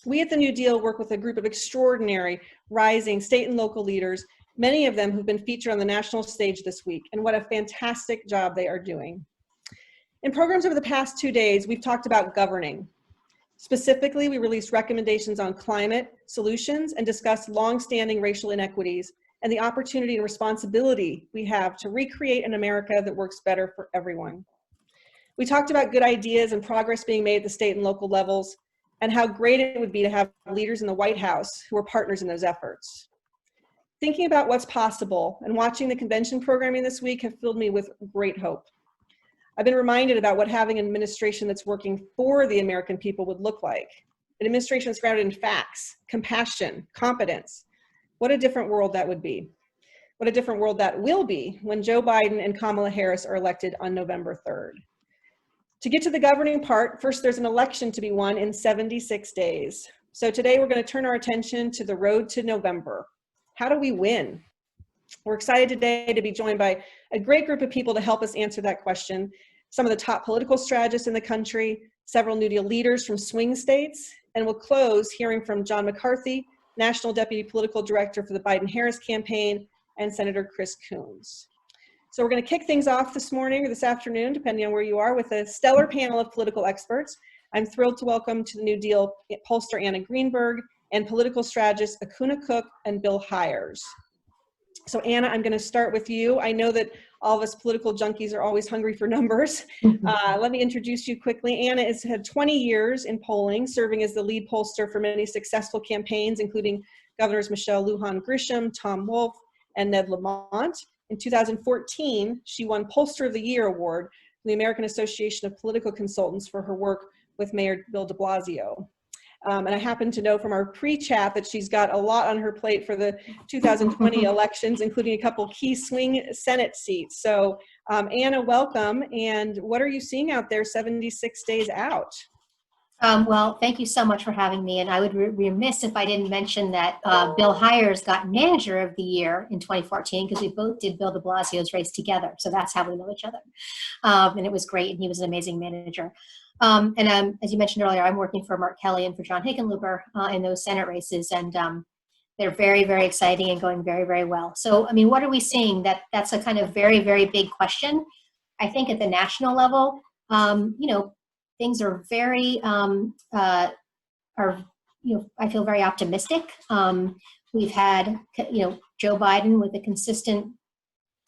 We at the New Deal work with a group of extraordinary, rising state and local leaders, many of them who've been featured on the national stage this week, and what a fantastic job they are doing. In programs over the past 2 days, we've talked about governing. Specifically, we released recommendations on climate solutions and discussed long-standing racial inequities and the opportunity and responsibility we have to recreate an America that works better for everyone. We talked about good ideas and progress being made at the state and local levels, and how great it would be to have leaders in the White House who are partners in those efforts. Thinking about what's possible and watching the convention programming this week have filled me with great hope. I've been reminded about what having an administration that's working for the American people would look like. An administration that's grounded in facts, compassion, competence. What a different world that would be. What a different world that will be when Joe Biden and Kamala Harris are elected on November 3rd. To get to the governing part, first there's an election to be won in 76 days. So today we're going to turn our attention to the road to November. How do we win? We're excited today to be joined by a great group of people to help us answer that question. Some of the top political strategists in the country, several New Deal leaders from swing states, and we'll close hearing from John McCarthy, National Deputy Political Director for the Biden-Harris campaign, and Senator Chris Coons. So we're going to kick things off this morning or this afternoon, depending on where you are, with a stellar panel of political experts. I'm thrilled to welcome to the New Deal pollster Anna Greenberg and political strategists Akunna Cook and Bill Hyers. So Anna, I'm going to start with you. I know that all of us political junkies are always hungry for numbers. Let me introduce you quickly. Anna has had 20 years in polling, serving as the lead pollster for many successful campaigns, including Governors Michelle Lujan Grisham, Tom Wolf, and Ned Lamont. In 2014, she won Pollster of the Year award from the American Association of Political Consultants for her work with Mayor Bill de Blasio. And I happen to know from our pre-chat that she's got a lot on her plate for the 2020 elections, including a couple key swing Senate seats. So Anna, welcome. And what are you seeing out there 76 days out? Well, thank you so much for having me. And I would be remiss if I didn't mention that Bill Hyers got Manager of the Year in 2014 because we both did Bill de Blasio's race together. So that's how we know each other. And it was great. And he was an amazing manager. As you mentioned earlier, I'm working for Mark Kelly and for John Hickenlooper in those Senate races. And they're very, very exciting and going very, very well. So, I mean, what are we seeing? That's a kind of very, very big question. I think at the national level, things are very, I feel very optimistic. We've had, Joe Biden with a consistent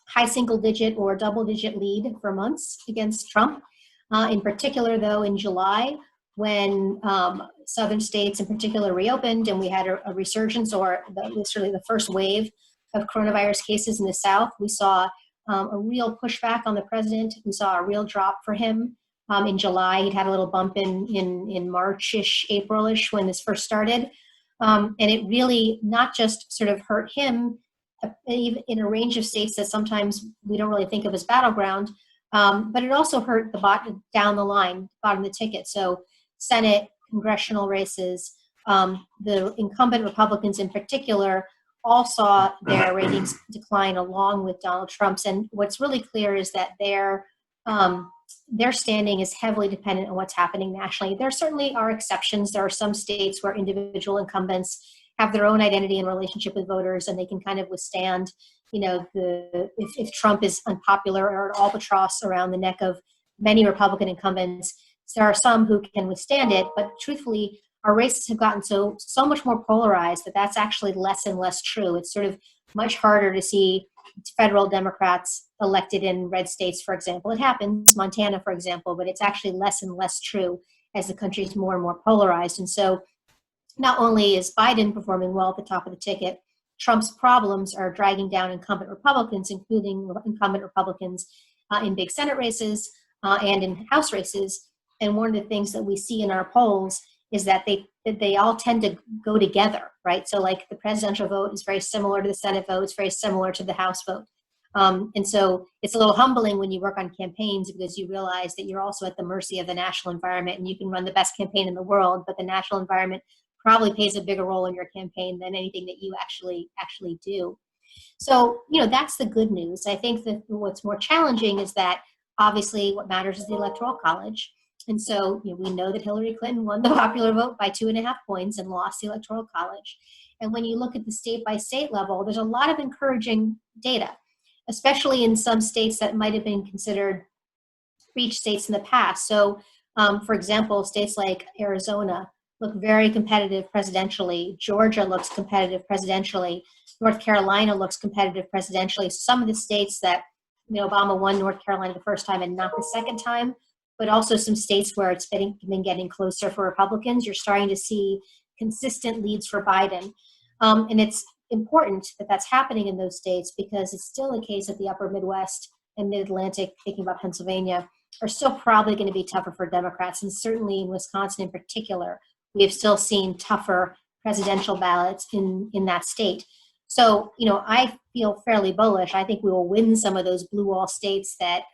high single digit or double digit lead for months against Trump. In particular, though, in July, when southern states in particular reopened and we had a resurgence or literally the first wave of coronavirus cases in the South, we saw a real pushback on the president. We saw a real drop for him. In July, he'd had a little bump in March-ish, April-ish when this first started. And it really not just sort of hurt him even in a range of states that sometimes we don't really think of as battleground, but it also hurt the down the line, bottom of the ticket. So Senate, congressional races, the incumbent Republicans in particular all saw their ratings decline along with Donald Trump's. And what's really clear is that their standing is heavily dependent on what's happening nationally. There certainly are exceptions. There are some states where individual incumbents have their own identity and relationship with voters, and they can kind of withstand, if Trump is unpopular or an albatross around the neck of many Republican incumbents. There are some who can withstand it, but truthfully, our races have gotten so much more polarized that that's actually less and less true. It's sort of much harder to see federal Democrats elected in red states, for example. It happens, Montana, for example, but it's actually less and less true as the country is more and more polarized. And so not only is Biden performing well at the top of the ticket, Trump's problems are dragging down incumbent Republicans, including incumbent Republicans in big Senate races and in House races. And one of the things that we see in our polls is that they all tend to go together, right? So like the presidential vote is very similar to the Senate vote, it's very similar to the House vote. And so it's a little humbling when you work on campaigns because you realize that you're also at the mercy of the national environment, and you can run the best campaign in the world, but the national environment probably plays a bigger role in your campaign than anything that you actually do. So, that's the good news. I think that what's more challenging is that obviously what matters is the Electoral College. And so we know that Hillary Clinton won the popular vote by 2.5 points and lost the Electoral College. And when you look at the state by state level, there's a lot of encouraging data, especially in some states that might have been considered breach states in the past. So, for example, states like Arizona look very competitive presidentially. Georgia looks competitive presidentially. North Carolina looks competitive presidentially. Some of the states that Obama won North Carolina the first time and not the second time, but also some states where it's been getting closer for Republicans, you're starting to see consistent leads for Biden. And it's important that that's happening in those states because it's still the case that the upper Midwest and Mid-Atlantic, thinking about Pennsylvania, are still probably going to be tougher for Democrats. And certainly in Wisconsin in particular, we have still seen tougher presidential ballots in that state. So, I feel fairly bullish. I think we will win some of those blue wall states that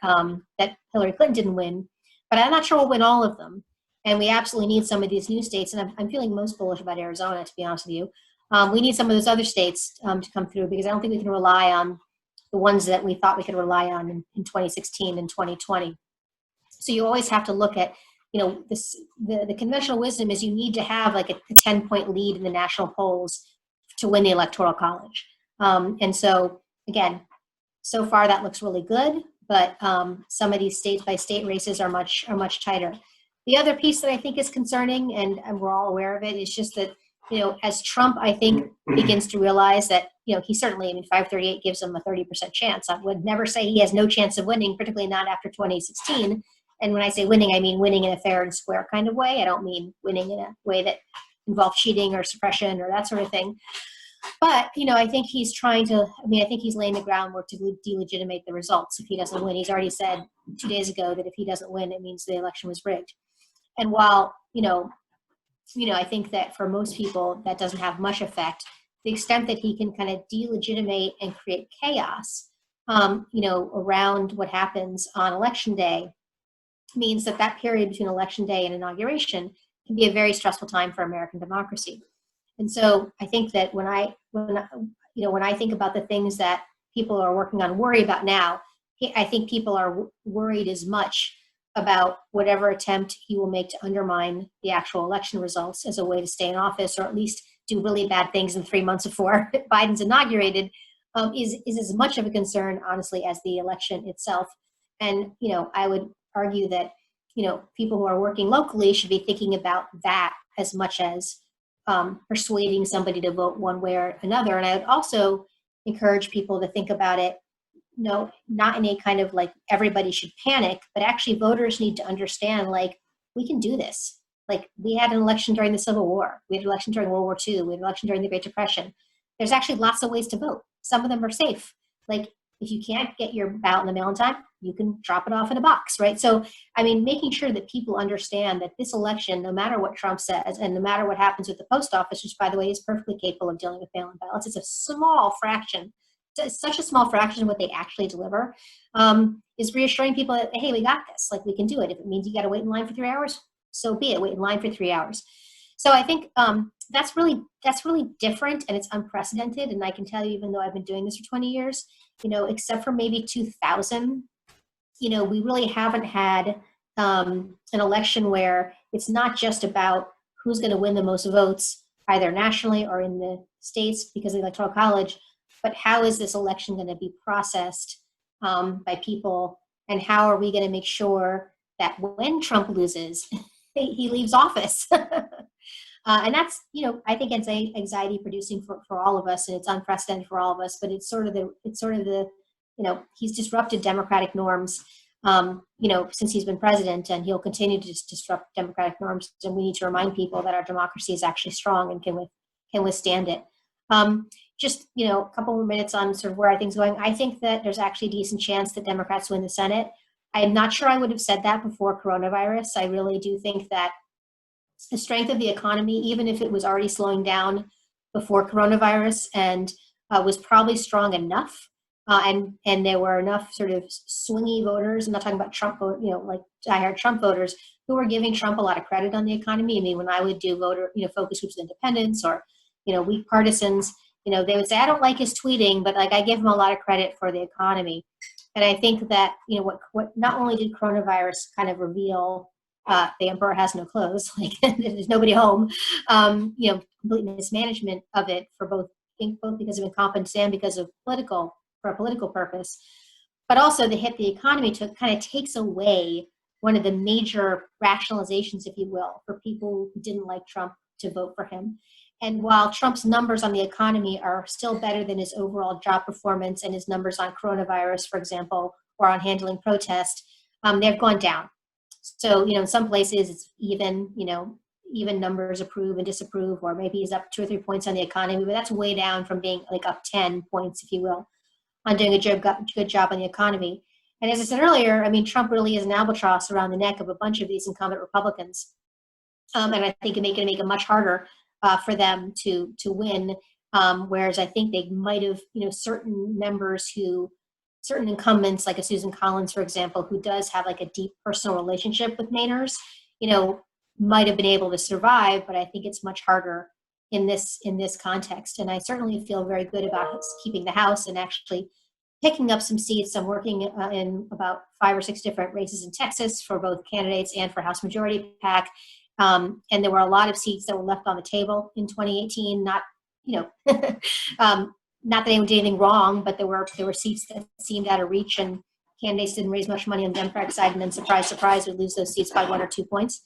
Hillary Clinton didn't win, but I'm not sure we'll win all of them. And we absolutely need some of these new states. And I'm feeling most bullish about Arizona, to be honest with you. We need some of those other states to come through because I don't think we can rely on the ones that we thought we could rely on in 2016 and 2020. So you always have to look at, the conventional wisdom is you need to have like a 10-point lead in the national polls to win the Electoral College. And so, again, so far that looks really good, but some of these state by state races are much tighter. The other piece that I think is concerning, and we're all aware of it, is just that, as Trump, I think, begins to realize that, he certainly, 538 gives him a 30% chance. I would never say he has no chance of winning, particularly not after 2016. And when I say winning, I mean winning in a fair and square kind of way. I don't mean winning in a way that involves cheating or suppression or that sort of thing. But, I think he's trying to, I think he's laying the groundwork to delegitimate the results if he doesn't win. He's already said 2 days ago that if he doesn't win, it means the election was rigged. And while, I think that for most people that doesn't have much effect, the extent that he can kind of delegitimate and create chaos, around what happens on election day means that period between election day and inauguration can be a very stressful time for American democracy. And so I think that when I think about the things that people are working on, worry about now, I think people are worried as much about whatever attempt he will make to undermine the actual election results as a way to stay in office, or at least do really bad things in 3 months before Biden's inaugurated, is as much of a concern, honestly, as the election itself. And, I would argue that, people who are working locally should be thinking about that as much as persuading somebody to vote one way or another. And I would also encourage people to think about it, not in a kind of like everybody should panic, but actually voters need to understand, like, we can do this. Like, we had an election during the Civil War. We had an election during World War II. We had an election during the Great Depression. There's actually lots of ways to vote. Some of them are safe. Like, if you can't get your ballot in the mail in time, you can drop it off in a box, right? So, making sure that people understand that this election, no matter what Trump says, and no matter what happens with the post office, which, by the way, is perfectly capable of dealing with mail-in ballots, it's a small fraction. It's such a small fraction of what they actually deliver, is reassuring people that, hey, we got this. Like, we can do it. If it means you got to wait in line for 3 hours, so be it. Wait in line for 3 hours. So I think that's really different, and it's unprecedented. And I can tell you, even though I've been doing this for 20 years, except for maybe 2000, we really haven't had an election where it's not just about who's going to win the most votes, either nationally or in the states because of the Electoral College, but how is this election going to be processed by people, and how are we going to make sure that when Trump loses, he leaves office? And that's, I think it's anxiety producing for all of us, and it's unprecedented for all of us, but it's sort of the, he's disrupted democratic norms, since he's been president, and he'll continue to disrupt democratic norms. And we need to remind people that our democracy is actually strong and can withstand it. Just, a couple more minutes on sort of where I think's going. I think that there's actually a decent chance that Democrats win the Senate. I'm not sure I would have said that before coronavirus. I really do think that the strength of the economy, even if it was already slowing down before coronavirus, and was probably strong enough, and there were enough sort of swingy voters. I'm not talking about Trump, like diehard Trump voters, who were giving Trump a lot of credit on the economy. When I would do focus groups of independents or weak partisans, they would say, I don't like his tweeting, but like I give him a lot of credit for the economy. And I think that what not only did coronavirus kind of reveal the emperor has no clothes, like there's nobody home. Complete mismanagement of it for both because of incompetence and because of for a political purpose. But also the hit the economy took kind of takes away one of the major rationalizations, if you will, for people who didn't like Trump to vote for him. And while Trump's numbers on the economy are still better than his overall job performance and his numbers on coronavirus, for example, or on handling protest, they've gone down. So, in some places it's even numbers approve and disapprove, or maybe he's up 2 or 3 points on the economy, but that's way down from being like up 10 points, if you will, on doing a good job on the economy. And as I said earlier, Trump really is an albatross around the neck of a bunch of these incumbent Republicans. And I think it's going to make it much harder for them to win. Whereas I think they might have, certain incumbents, like a Susan Collins, for example, who does have like a deep personal relationship with Mainers, might have been able to survive, but I think it's much harder in this context. And I certainly feel very good about keeping the House and actually picking up some seats. I'm working in about 5 or 6 different races in Texas for both candidates and for House Majority PAC. And there were a lot of seats that were left on the table in 2018. Not that anyone did anything wrong, but there were seats that seemed out of reach, and candidates didn't raise much money on the Democratic side, and then surprise, surprise, we lose those seats by 1 or 2 points.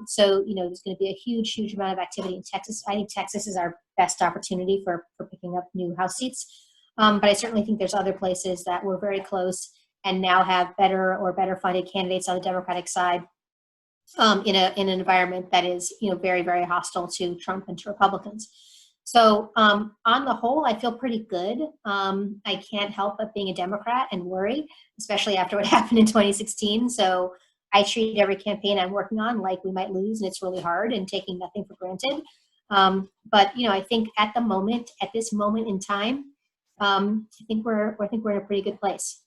So there's going to be a huge amount of activity in Texas. I think Texas is our best opportunity for picking up new House seats. But I certainly think there's other places that were very close and now have better funded candidates on the Democratic side in an environment that is very, very hostile to Trump and to Republicans. So on the whole, I feel pretty good. I can't help but being a Democrat and worry, especially after what happened in 2016. So I treat every campaign I'm working on like we might lose, and it's really hard, and taking nothing for granted. But I think at this moment in time, I think we're in a pretty good place.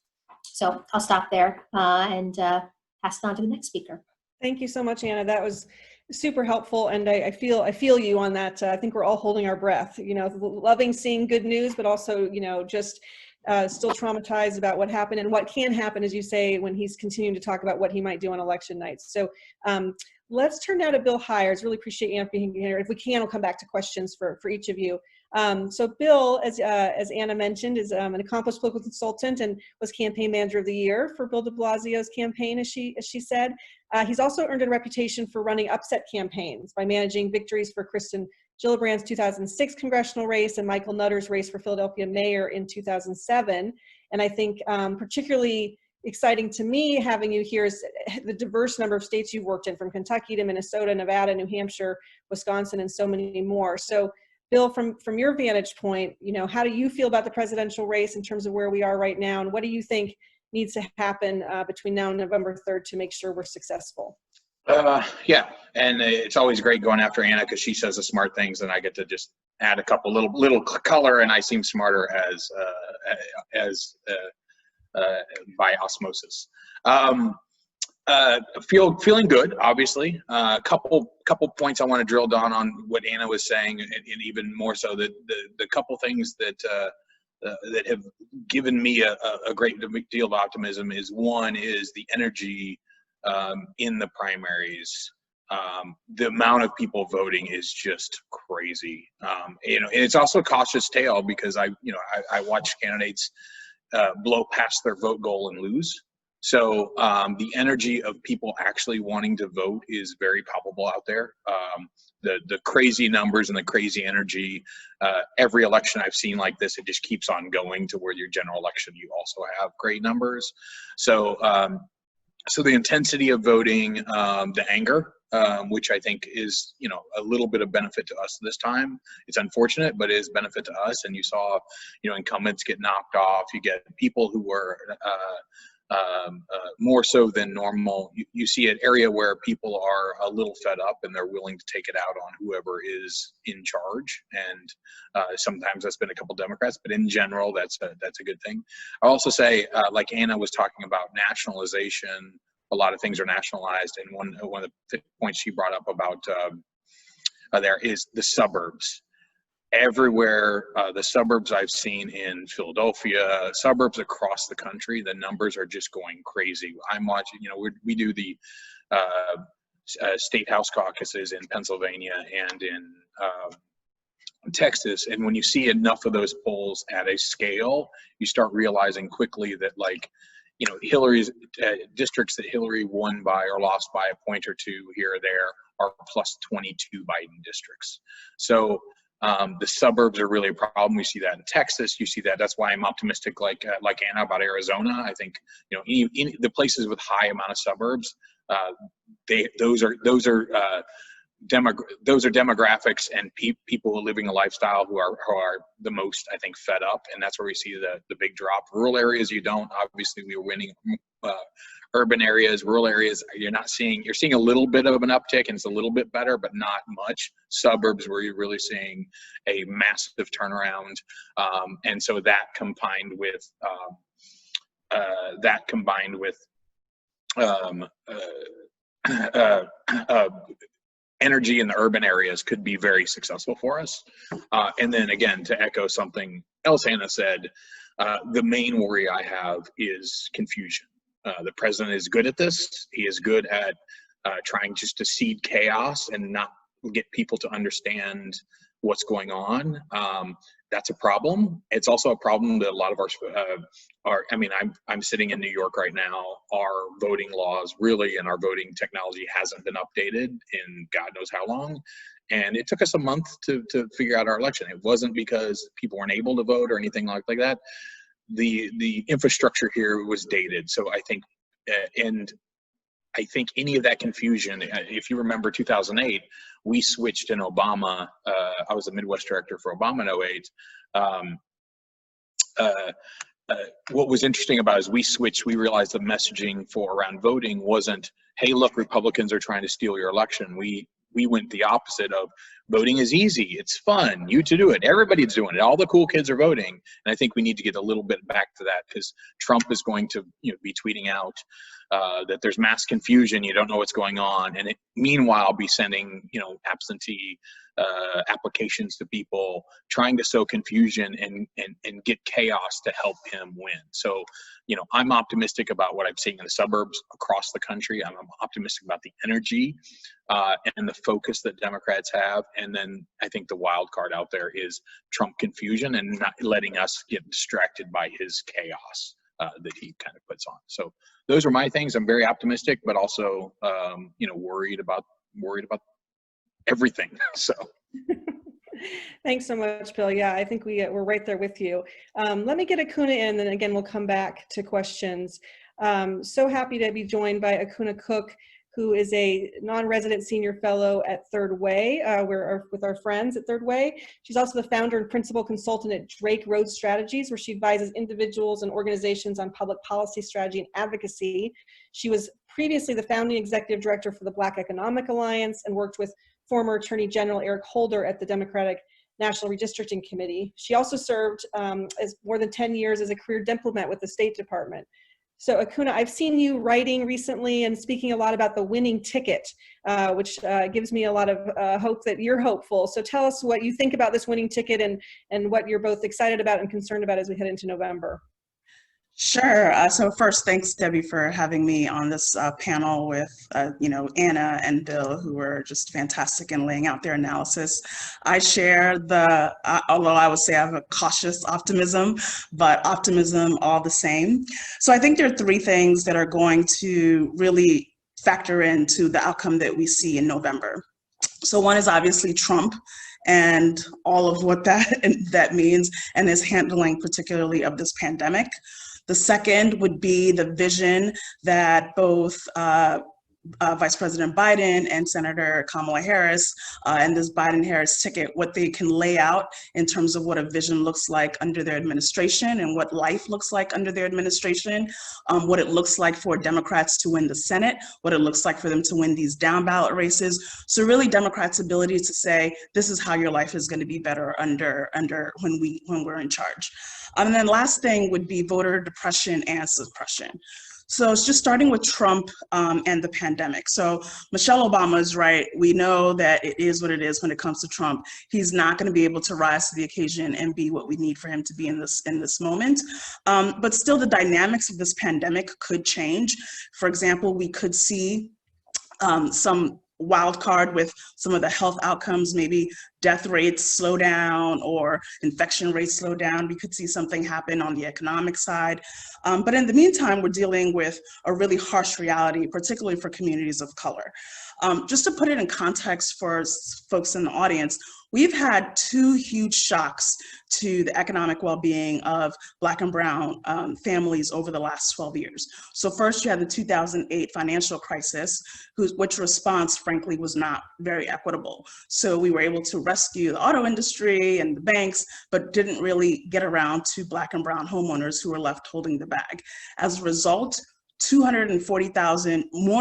So I'll stop there and pass it on to the next speaker. Thank you so much, Anna. That was super helpful, and I feel you on that. I think we're all holding our breath. Loving seeing good news, but also just still traumatized about what happened and what can happen, as you say, when he's continuing to talk about what he might do on election nights. So let's turn now to Bill Hyers. Really appreciate Anna being here. If we can, we'll come back to questions for each of you. So Bill, as Anna mentioned, is an accomplished political consultant and was campaign manager of the year for Bill de Blasio's campaign, as she said. He's also earned a reputation for running upset campaigns by managing victories for Kristen Gillibrand's 2006 congressional race and Michael Nutter's race for Philadelphia mayor in 2007. And I think particularly exciting to me having you here is the diverse number of states you've worked in, from Kentucky to Minnesota, Nevada, New Hampshire, Wisconsin, and so many more. So Bill, from your vantage point, how do you feel about the presidential race in terms of where we are right now, and what do you think needs to happen between now and November 3rd to make sure we're successful? Yeah, and it's always great going after Anna because she says the smart things, and I get to just add a couple little color, and I seem smarter as by osmosis. Feeling good, obviously. Couple points I want to drill down on what Anna was saying, and even more so the couple things that have given me a great deal of optimism is, one is the energy in the primaries. The amount of people voting is just crazy. And it's also a cautious tale because I watch candidates blow past their vote goal and lose. So the energy of people actually wanting to vote is very palpable out there. The crazy numbers and the crazy energy, every election I've seen like this, it just keeps on going to where your general election, you also have great numbers. So the intensity of voting, the anger, which I think is, a little bit of benefit to us this time. It's unfortunate, but it is benefit to us. And you saw, incumbents get knocked off. You get people who were more so than normal. You see an area where people are a little fed up and they're willing to take it out on whoever is in charge. And sometimes that's been a couple Democrats, but in general, that's a good thing. I'll also say, like Anna was talking about nationalization, a lot of things are nationalized. And one of the points she brought up about there is the suburbs. Everywhere, the suburbs I've seen in Philadelphia, suburbs across the country, the numbers are just going crazy. I'm watching, we do the state house caucuses in Pennsylvania and in Texas. And when you see enough of those polls at a scale, you start realizing quickly that, like, you know, Hillary's districts that Hillary won by or lost by a point or two here or there are plus 22 Biden districts. So the suburbs are really a problem. We see that in Texas. You see that. That's why I'm optimistic, like Anna, about Arizona. I think, you know, in the places with high amount of suburbs, those are demographics and people living a lifestyle who are the most, I think, fed up, and that's where we see the big drop. Rural areas, you don't. Obviously, we were winning. Urban areas, rural areas, you're seeing a little bit of an uptick, and it's a little bit better, but not much. Suburbs, where you're really seeing a massive turnaround, and so that combined with energy in the urban areas could be very successful for us. And then again, to echo something else Anna said, the main worry I have is confusion. The president is good at this. He is good at trying just to seed chaos and not get people to understand what's going on. That's a problem. It's also a problem that a lot of I'm sitting in New York right now. Our voting laws really, and our voting technology hasn't been updated in God knows how long. And it took us a month to figure out our election. It wasn't because people weren't able to vote or anything like that. The infrastructure here was dated. So I think, I think any of that confusion, if you remember 2008, we switched in Obama. I was the Midwest director for Obama in 2008. What was interesting about it is we switched, we realized the messaging for around voting wasn't, hey, look, Republicans are trying to steal your election. We went the opposite of voting is easy, it's fun, you to do it, everybody's doing it, all the cool kids are voting. And I think we need to get a little bit back to that, because Trump is going to, you know, be tweeting out that there's mass confusion, you don't know what's going on, and meanwhile be sending, you know, absentee applications to people, trying to sow confusion and get chaos to help him win. So, you know, I'm optimistic about what I'm seeing in the suburbs across the country. I'm optimistic about the energy and the focus that Democrats have. And then I think the wild card out there is Trump confusion and not letting us get distracted by his chaos that he kind of puts on. So those are my things. I'm very optimistic, but also, you know, worried about everything. So. Thanks so much, Bill. Yeah, I think we're right there with you. Let me get Akunna in, and then again, we'll come back to questions. So happy to be joined by Akunna Cook, who is a non-resident senior fellow at Third Way. We're with our friends at Third Way. She's also the founder and principal consultant at Drake Road Strategies, where she advises individuals and organizations on public policy strategy and advocacy. She was previously the founding executive director for the Black Economic Alliance and worked with former Attorney General Eric Holder at the Democratic National Redistricting Committee. She also served as more than 10 years as a career diplomat with the State Department. So Akunna, I've seen you writing recently and speaking a lot about the winning ticket, which gives me a lot of hope that you're hopeful. So tell us what you think about this winning ticket and what you're both excited about and concerned about as we head into November. Sure. So first, thanks, Debbie, for having me on this panel with, you know, Anna and Bill, who were just fantastic in laying out their analysis. I share although I would say I have a cautious optimism, but optimism all the same. So I think there are three things that are going to really factor into the outcome that we see in November. So one is obviously Trump and all of what that means, and his handling particularly of this pandemic. The second would be the vision that both Vice President Biden and Senator Kamala Harris and this Biden-Harris ticket, what they can lay out in terms of what a vision looks like under their administration and what life looks like under their administration, what it looks like for Democrats to win the Senate, what it looks like for them to win these down ballot races. So really Democrats' ability to say, this is how your life is going to be better under when we're in charge. And then last thing would be voter depression and suppression. So it's just starting with Trump and the pandemic. So Michelle Obama is right. We know that it is what it is when it comes to Trump. He's not going to be able to rise to the occasion and be what we need for him to be in this moment. But still, the dynamics of this pandemic could change. For example, we could see some wild card with some of the health outcomes, maybe death rates slow down or infection rates slow down. We could see something happen on the economic side. But in the meantime, we're dealing with a really harsh reality, particularly for communities of color. Just to put it in context for folks in the audience, we've had two huge shocks to the economic well-being of Black and Brown families over the last 12 years. So first you had the 2008 financial crisis, which response, frankly, was not very equitable. So we were able to rescue the auto industry and the banks, but didn't really get around to Black and Brown homeowners who were left holding the bag. As a result, more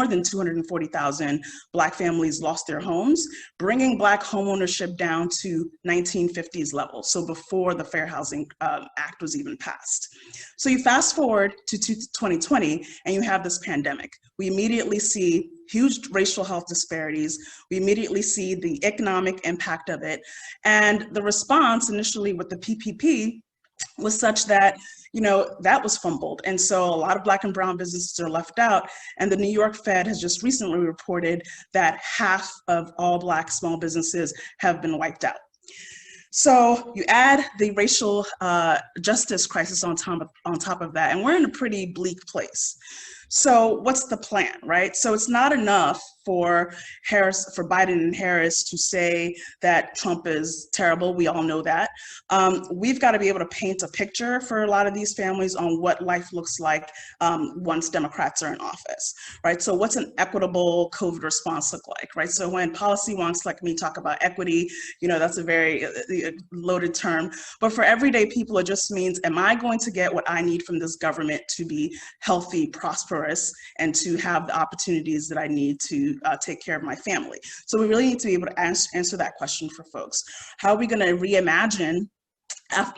than 240,000 Black families lost their homes, bringing Black homeownership down to 1950s levels, so before the Fair Housing Act was even passed. So you fast forward to 2020 and you have this pandemic. We immediately see huge racial health disparities. We immediately see the economic impact of it. And the response initially with the PPP was such that, that was fumbled. And so a lot of Black and Brown businesses are left out. And the New York Fed has just recently reported that half of all Black small businesses have been wiped out. So you add the racial justice crisis on top of that, and we're in a pretty bleak place. So what's the plan, right? So it's not enough for Biden and Harris to say that Trump is terrible. We all know that. We've got to be able to paint a picture for a lot of these families on what life looks like once Democrats are in office, right? So what's an equitable COVID response look like, right? So when policy wonks like me talk about equity, that's a very loaded term. But for everyday people, it just means, am I going to get what I need from this government to be healthy, prosperous, and to have the opportunities that I need to take care of my family? So we really need to be able to answer that question for folks. How are we going to reimagine,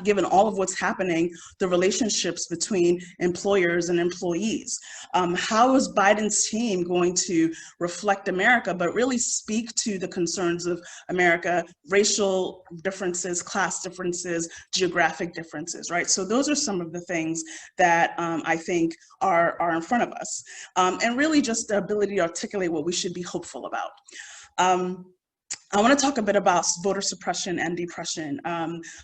given all of what's happening, the relationships between employers and employees? How is Biden's team going to reflect America, but really speak to the concerns of America, racial differences, class differences, geographic differences, right? So those are some of the things that I think are in front of us. And really just the ability to articulate what we should be hopeful about. I want to talk a bit about voter suppression and depression.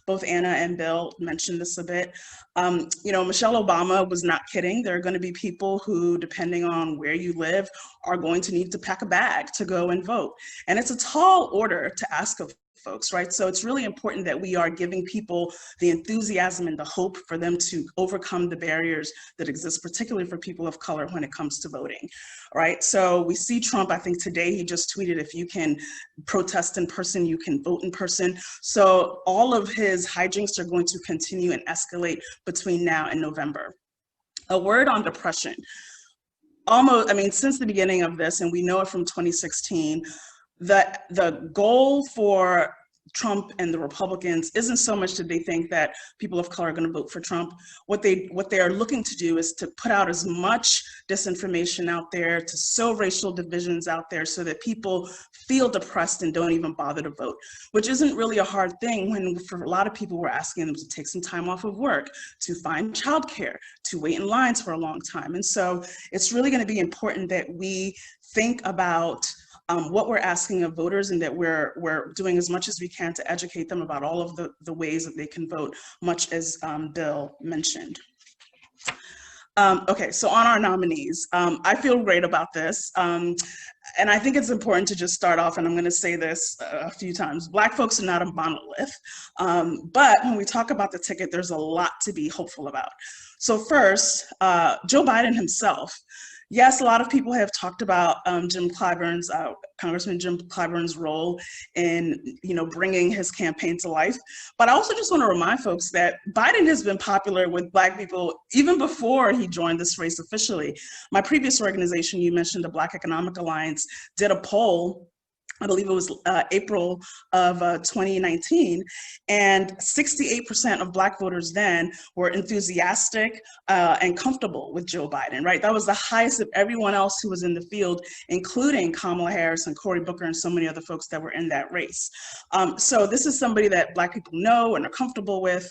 Both Anna and Bill mentioned this a bit. Michelle Obama was not kidding. There are going to be people who, depending on where you live, are going to need to pack a bag to go and vote. And it's a tall order to ask of folks, right? So it's really important that we are giving people the enthusiasm and the hope for them to overcome the barriers that exist, particularly for people of color when it comes to voting, right? So we see Trump, I think today he just tweeted, if you can protest in person, you can vote in person. So all of his hijinks are going to continue and escalate between now and November. A word on depression. Since the beginning of this, and we know it from 2016, the goal for Trump and the Republicans isn't so much that they think that people of color are going to vote for Trump. What they are looking to do is to put out as much disinformation out there, to sow racial divisions out there so that people feel depressed and don't even bother to vote, which isn't really a hard thing when for a lot of people we're asking them to take some time off of work, to find childcare, to wait in lines for a long time. And so it's really going to be important that we think about what we're asking of voters, and that we're doing as much as we can to educate them about all of the ways that they can vote, much as Bill mentioned. Okay, so on our nominees, I feel great about this. And I think it's important to just start off, and I'm gonna say this a few times, Black folks are not a monolith, but when we talk about the ticket, there's a lot to be hopeful about. So first, Joe Biden himself. Yes, a lot of people have talked about Congressman Jim Clyburn's role in, bringing his campaign to life. But I also just want to remind folks that Biden has been popular with Black people even before he joined this race officially. My previous organization, you mentioned the Black Economic Alliance, did a poll, I believe it was April of 2019, and 68% of Black voters then were enthusiastic and comfortable with Joe Biden, right? That was the highest of everyone else who was in the field, including Kamala Harris and Cory Booker and so many other folks that were in that race. So this is somebody that Black people know and are comfortable with.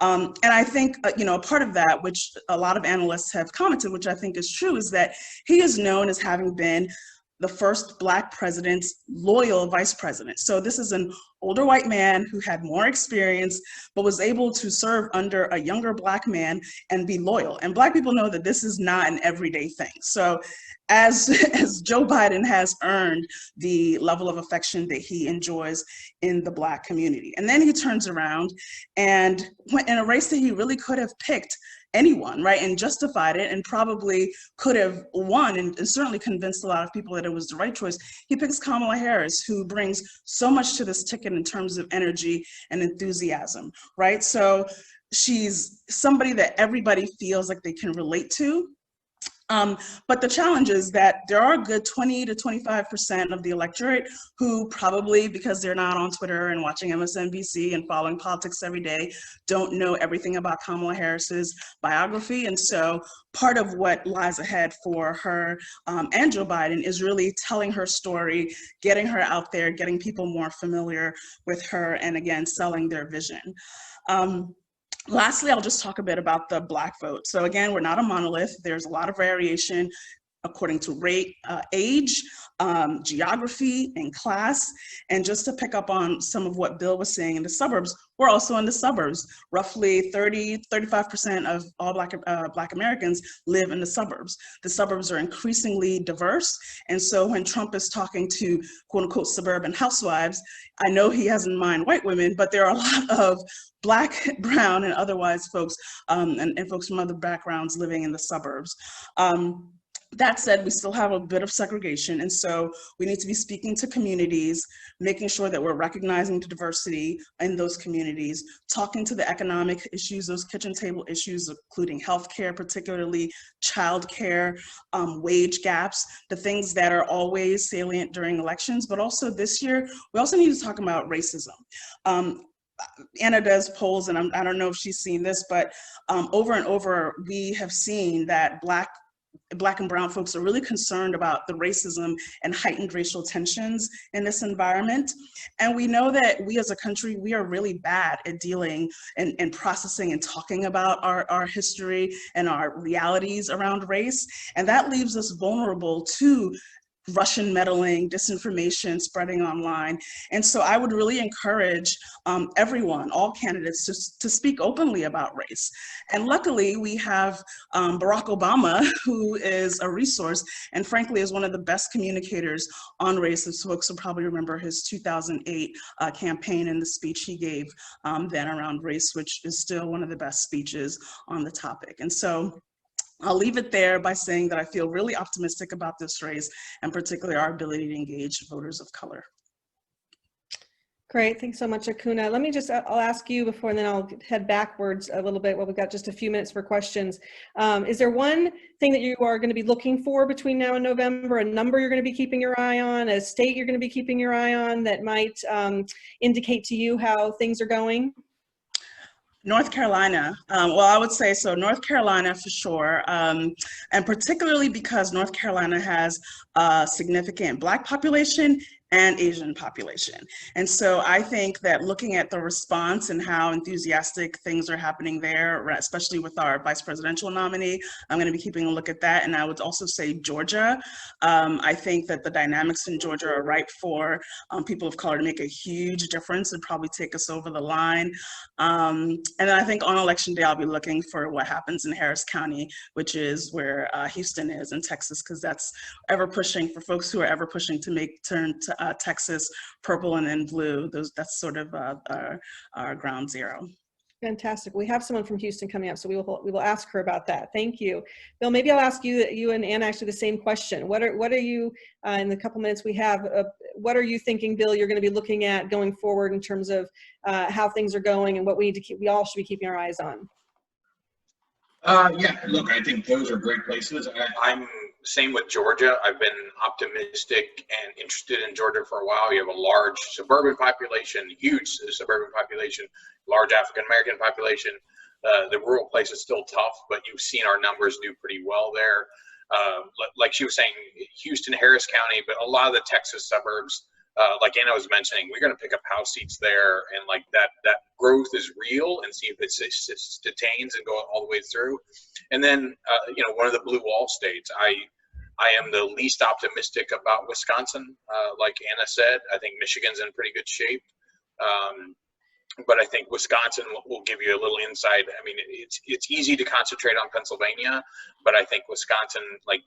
And I think, a part of that, which a lot of analysts have commented, which I think is true, is that he is known as having been the first Black president's loyal vice president. So this is an older white man who had more experience, but was able to serve under a younger Black man and be loyal. And Black people know that this is not an everyday thing. So as Joe Biden has earned the level of affection that he enjoys in the Black community. And then he turns around and went in a race that he really could have picked anyone, right, and justified it and probably could have won and certainly convinced a lot of people that it was the right choice. He picks Kamala Harris, who brings so much to this ticket in terms of energy and enthusiasm, right? So she's somebody that everybody feels like they can relate to. But the challenge is that there are a good 20 to 25% of the electorate who probably, because they're not on Twitter and watching MSNBC and following politics every day, don't know everything about Kamala Harris's biography. And so part of what lies ahead for her and Joe Biden is really telling her story, getting her out there, getting people more familiar with her, and again, selling their vision. Lastly, I'll just talk a bit about the Black vote. So again, we're not a monolith. There's a lot of variation according to rate, age, geography, and class. And just to pick up on some of what Bill was saying in the suburbs, we're also in the suburbs. Roughly 35% of all Black Americans live in the suburbs. The suburbs are increasingly diverse. And so when Trump is talking to quote unquote suburban housewives, I know he has in mind white women, but there are a lot of Black, brown, and otherwise folks, and folks from other backgrounds living in the suburbs. That said, we still have a bit of segregation, and so we need to be speaking to communities, making sure that we're recognizing the diversity in those communities, talking to the economic issues, those kitchen table issues, including healthcare, particularly childcare, wage gaps, the things that are always salient during elections. But also this year, we also need to talk about racism. Anna does polls, and I don't know if she's seen this, but over and over, we have seen that Black and brown folks are really concerned about the racism and heightened racial tensions in this environment. And we know that we as a country, we are really bad at dealing and processing and talking about our history and our realities around race. And that leaves us vulnerable to Russian meddling, disinformation spreading online. And so I would really encourage everyone, all candidates, to speak openly about race. And luckily we have Barack Obama, who is a resource and frankly is one of the best communicators on race. As folks will probably remember his 2008 campaign and the speech he gave then around race, which is still one of the best speeches on the topic. And so I'll leave it there by saying that I feel really optimistic about this race, and particularly our ability to engage voters of color. Great, thanks so much, Akunna. Let me just, I'll ask you before, and then I'll head backwards a little bit. Well, we've got just a few minutes for questions. Is there one thing that you are going to be looking for between now and November, a number you're going to be keeping your eye on, a state you're going to be keeping your eye on that might indicate to you how things are going? North Carolina, well, I would say so. North Carolina for sure, and particularly because North Carolina has a significant Black population and Asian population. And so I think that looking at the response and how enthusiastic things are happening there, especially with our vice presidential nominee, I'm going to be keeping a look at that. And I would also say Georgia. I think that the dynamics in Georgia are ripe for people of color to make a huge difference and probably take us over the line. And then I think on election day, I'll be looking for what happens in Harris County, which is where Houston is in Texas, because that's ever pushing for folks who are ever pushing to turn to Texas purple and then blue. That's sort of our ground zero. Fantastic. We have someone from Houston coming up, so we will ask her about that. Thank you. Bill, maybe I'll ask you and Anna actually the same question. What are you, in the couple minutes we have, what are you thinking, Bill, you're going to be looking at going forward in terms of how things are going and what we all should be keeping our eyes on? Yeah, look, I think those are great places. I'm same with Georgia. I've been optimistic and interested in Georgia for a while. You have a large suburban population, huge suburban population, large African-American population. The rural place is still tough, but you've seen our numbers do pretty well there. Like she was saying, Houston, Harris County, but a lot of the Texas suburbs, like Anna was mentioning, we're going to pick up House seats there, and like that growth is real, and see if it sustains and go all the way through. And then, you know, one of the blue wall states, I am the least optimistic about Wisconsin. Like Anna said, I think Michigan's in pretty good shape. But I think Wisconsin will give you a little insight. I mean, it's easy to concentrate on Pennsylvania, but I think Wisconsin, like,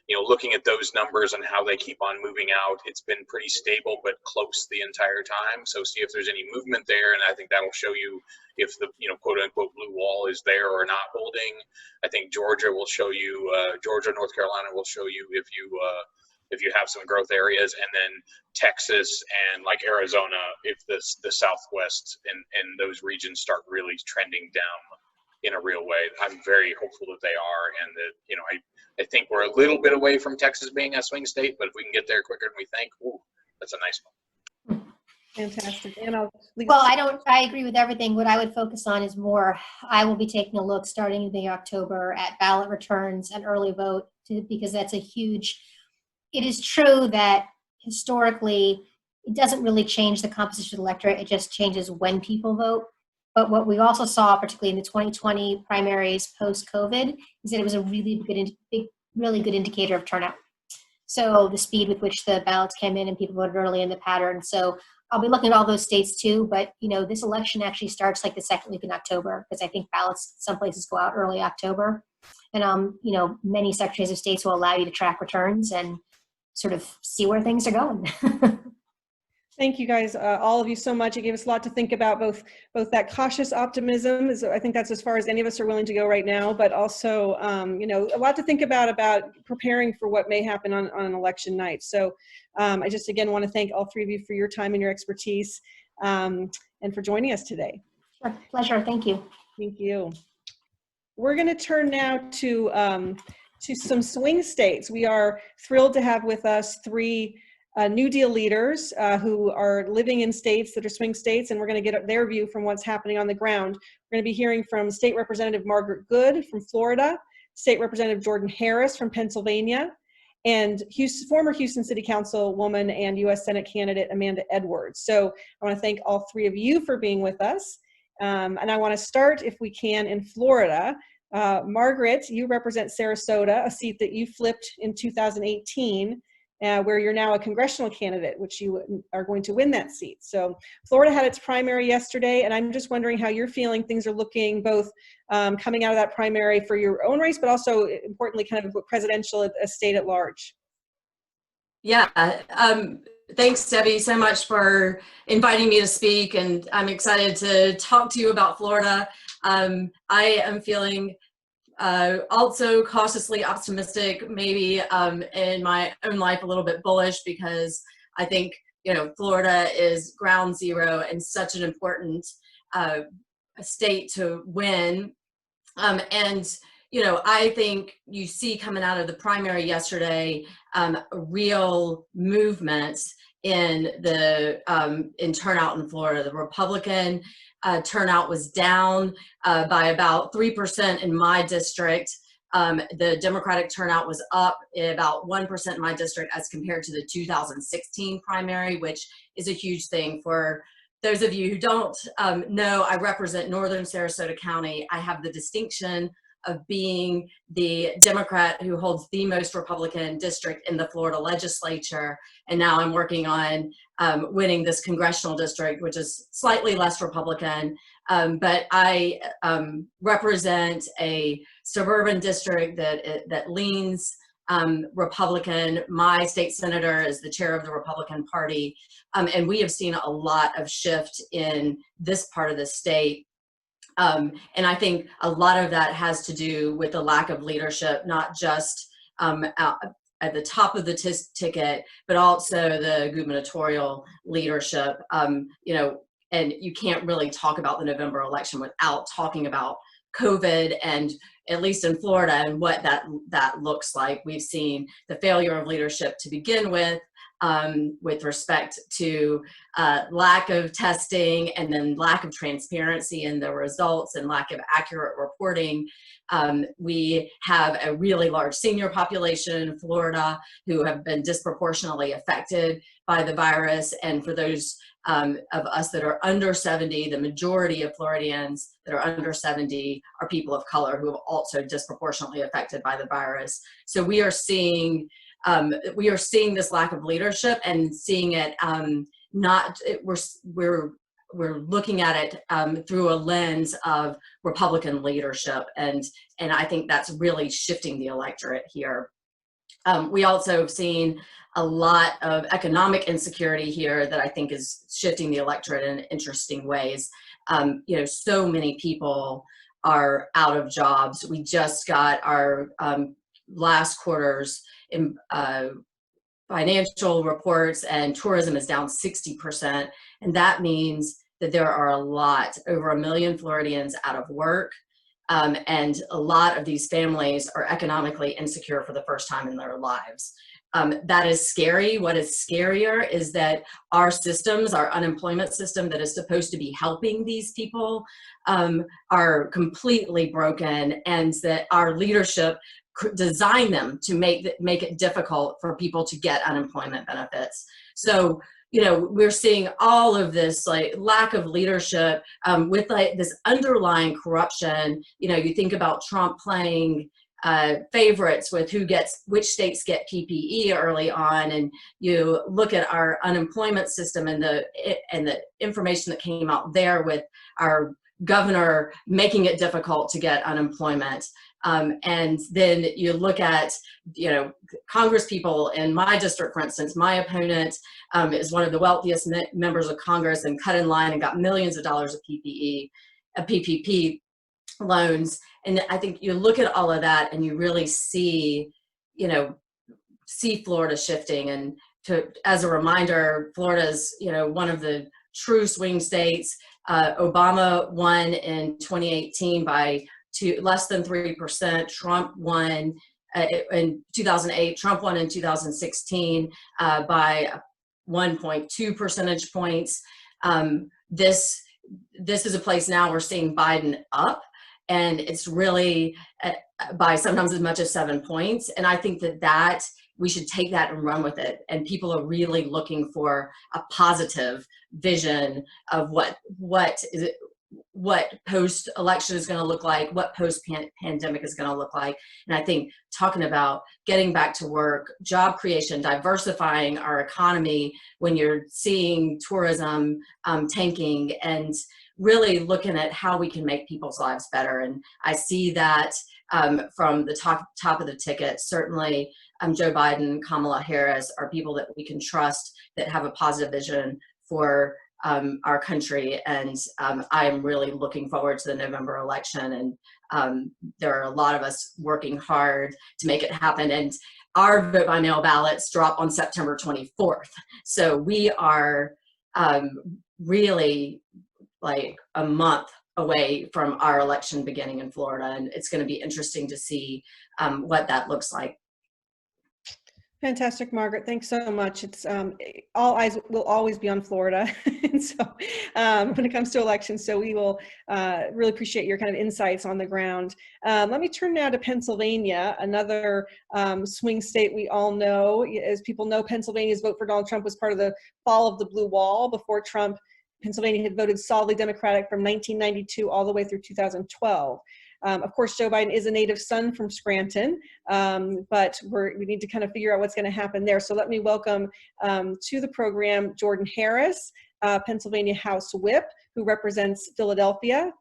you know, looking at those numbers and how they keep on moving out, it's been pretty stable but close the entire time. So see if there's any movement there, and I think that'll show you if the, you know, quote unquote blue wall is there or not holding. I think Georgia will show you, Georgia, North Carolina will show you if you have some growth areas, and then Texas and like Arizona, if the Southwest and those regions start really trending down in a real way. I'm very hopeful that they are, and that, you know, I think we're a little bit away from Texas being a swing state, but if we can get there quicker than we think, ooh, that's a nice one. Fantastic. And I'll Well, I agree with everything. What I would focus on is more, I will be taking a look starting in October at ballot returns and early vote, because that's a huge, it is true that historically it doesn't really change the composition of the electorate. It just changes when people vote. But what we also saw, particularly in the 2020 primaries post-COVID, is that it was a really good indicator of turnout. So the speed with which the ballots came in and people voted early in the pattern. So I'll be looking at all those states too, but you know, this election actually starts like the second week in October, because I think ballots some places go out early October. And you know, many secretaries of states will allow you to track returns and sort of see where things are going. Thank you guys, all of you so much. It gave us a lot to think about, both that cautious optimism, I think that's as far as any of us are willing to go right now, but also, you know, a lot to think about preparing for what may happen on an election night. So I just, again, want to thank all three of you for your time and your expertise, and for joining us today. Sure. Pleasure. Thank you. Thank you. We're going to turn now to some swing states. We are thrilled to have with us three New Deal leaders who are living in states that are swing states, and we're going to get their view from what's happening on the ground. We're going to be hearing from State Representative Margaret Good from Florida, State Representative Jordan Harris from Pennsylvania, and former Houston City Councilwoman and U.S. Senate candidate Amanda Edwards. So I want to thank all three of you for being with us. And I want to start, if we can, in Florida. Margaret, you represent Sarasota, a seat that you flipped in 2018. Where you're now a congressional candidate, which you are going to win that seat. So Florida had its primary yesterday, and I'm just wondering how you're feeling things are looking, both coming out of that primary for your own race, but also importantly, kind of presidential, a state at large. Yeah, thanks, Debbie, so much for inviting me to speak, and I'm excited to talk to you about Florida. I am feeling also cautiously optimistic, maybe in my own life a little bit bullish, because I think, you know, Florida is ground zero and such an important state to win. And, you know, I think you see coming out of the primary yesterday a real movement in the in turnout in Florida. The Republican turnout was down by about 3% in my district. The Democratic turnout was up about 1% in my district as compared to the 2016 primary, which is a huge thing. For those of you who don't know, I represent Northern Sarasota County. I have the distinction of being the Democrat who holds the most Republican district in the Florida legislature. And now I'm working on winning this congressional district, which is slightly less Republican. But I represent a suburban district that leans Republican. My state senator is the chair of the Republican Party. And we have seen a lot of shift in this part of the state. And I think a lot of that has to do with the lack of leadership, not just at the top of the ticket, but also the gubernatorial leadership. You know, and you can't really talk about the November election without talking about COVID, and at least in Florida, and what that looks like. We've seen the failure of leadership to begin with, with respect to lack of testing and then lack of transparency in the results and lack of accurate reporting. We have a really large senior population in Florida who have been disproportionately affected by the virus. And for those of us that are under 70, the majority of Floridians that are under 70 are people of color who are also disproportionately affected by the virus. So we are seeing this lack of leadership and seeing it we're looking at it through a lens of Republican leadership, and I think that's really shifting the electorate here. We also have seen a lot of economic insecurity here that I think is shifting the electorate in interesting ways. So many people are out of jobs. We just got our last quarter's financial reports, and tourism is down 60%. And that means that there are over 1 million Floridians out of work. And a lot of these families are economically insecure for the first time in their lives. That is scary. What is scarier is that our systems, our unemployment system that is supposed to be helping these people, are completely broken, and that our leadership designed them to make it difficult for people to get unemployment benefits. So, we're seeing all of this lack of leadership with this underlying corruption. You think about Trump playing favorites with which states get PPE early on, and you look at our unemployment system and the information that came out there with our governor making it difficult to get unemployment. And then you look at, Congress people in my district, for instance. My opponent is one of the wealthiest members of Congress and cut in line and got millions of dollars of PPP loans. And I think you look at all of that and you really see Florida shifting. And as a reminder, Florida is, one of the true swing states. Obama won in 2018 by less than 3%. Trump won in 2008. Trump won in 2016 by 1.2 percentage points. This is a place now we're seeing Biden up, and it's really by sometimes as much as 7 points. And I think that we should take that and run with it. And people are really looking for a positive vision of what post-election is going to look like, what post-pandemic is going to look like. And I think talking about getting back to work, job creation, diversifying our economy when you're seeing tourism tanking, and really looking at how we can make people's lives better. And I see that from the top of the ticket. Certainly Joe Biden, Kamala Harris are people that we can trust, that have a positive vision for our country. And I am really looking forward to the November election. And there are a lot of us working hard to make it happen. And our vote by mail ballots drop on September 24th. So we are really like a month away from our election beginning in Florida. And it's going to be interesting to see what that looks like. Fantastic, Margaret. Thanks so much. It's all eyes will always be on Florida, and so when it comes to elections, so we will really appreciate your kind of insights on the ground. Let me turn now to Pennsylvania, another swing state we all know. As people know, Pennsylvania's vote for Donald Trump was part of the fall of the blue wall. Before Trump, Pennsylvania had voted solidly Democratic from 1992 all the way through 2012. Of course, Joe Biden is a native son from Scranton, but we need to kind of figure out what's going to happen there. So let me welcome to the program Jordan Harris, Pennsylvania House Whip, who represents Philadelphia.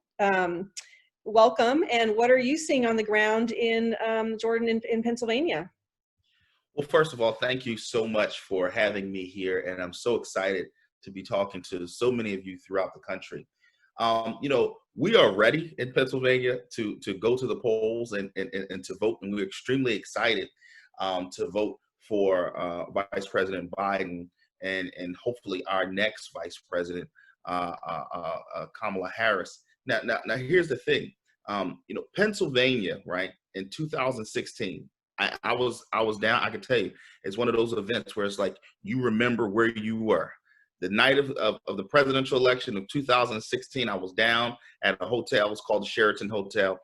Welcome, and what are you seeing on the ground in Jordan in Pennsylvania? Well, first of all, thank you so much for having me here, and I'm so excited to be talking to so many of you throughout the country. We are ready in Pennsylvania to go to the polls and to vote, and we're extremely excited to vote for Vice President Biden and hopefully our next Vice President, Kamala Harris. Now, here's the thing. Pennsylvania, right, in 2016, I was down. I could tell you, it's one of those events where it's like you remember where you were. The night of the presidential election of 2016, I was down at a hotel. It was called the Sheraton Hotel.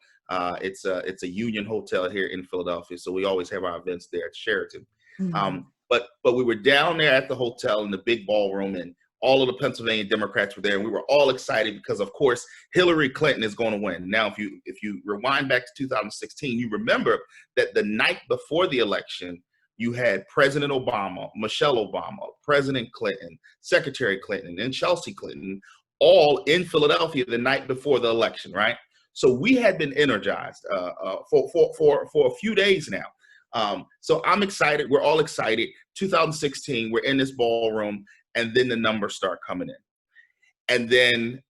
It's a union hotel here in Philadelphia, so we always have our events there at Sheraton. But we were down there at the hotel in the big ballroom, and all of the Pennsylvania Democrats were there, and we were all excited because, of course, Hillary Clinton is going to win. Now, if you rewind back to 2016, you remember that the night before the election, you had President Obama, Michelle Obama, President Clinton, Secretary Clinton, and Chelsea Clinton all in Philadelphia the night before the election, right? So we had been energized for a few days now. So I'm excited. We're all excited. 2016, we're in this ballroom, and then the numbers start coming in. And then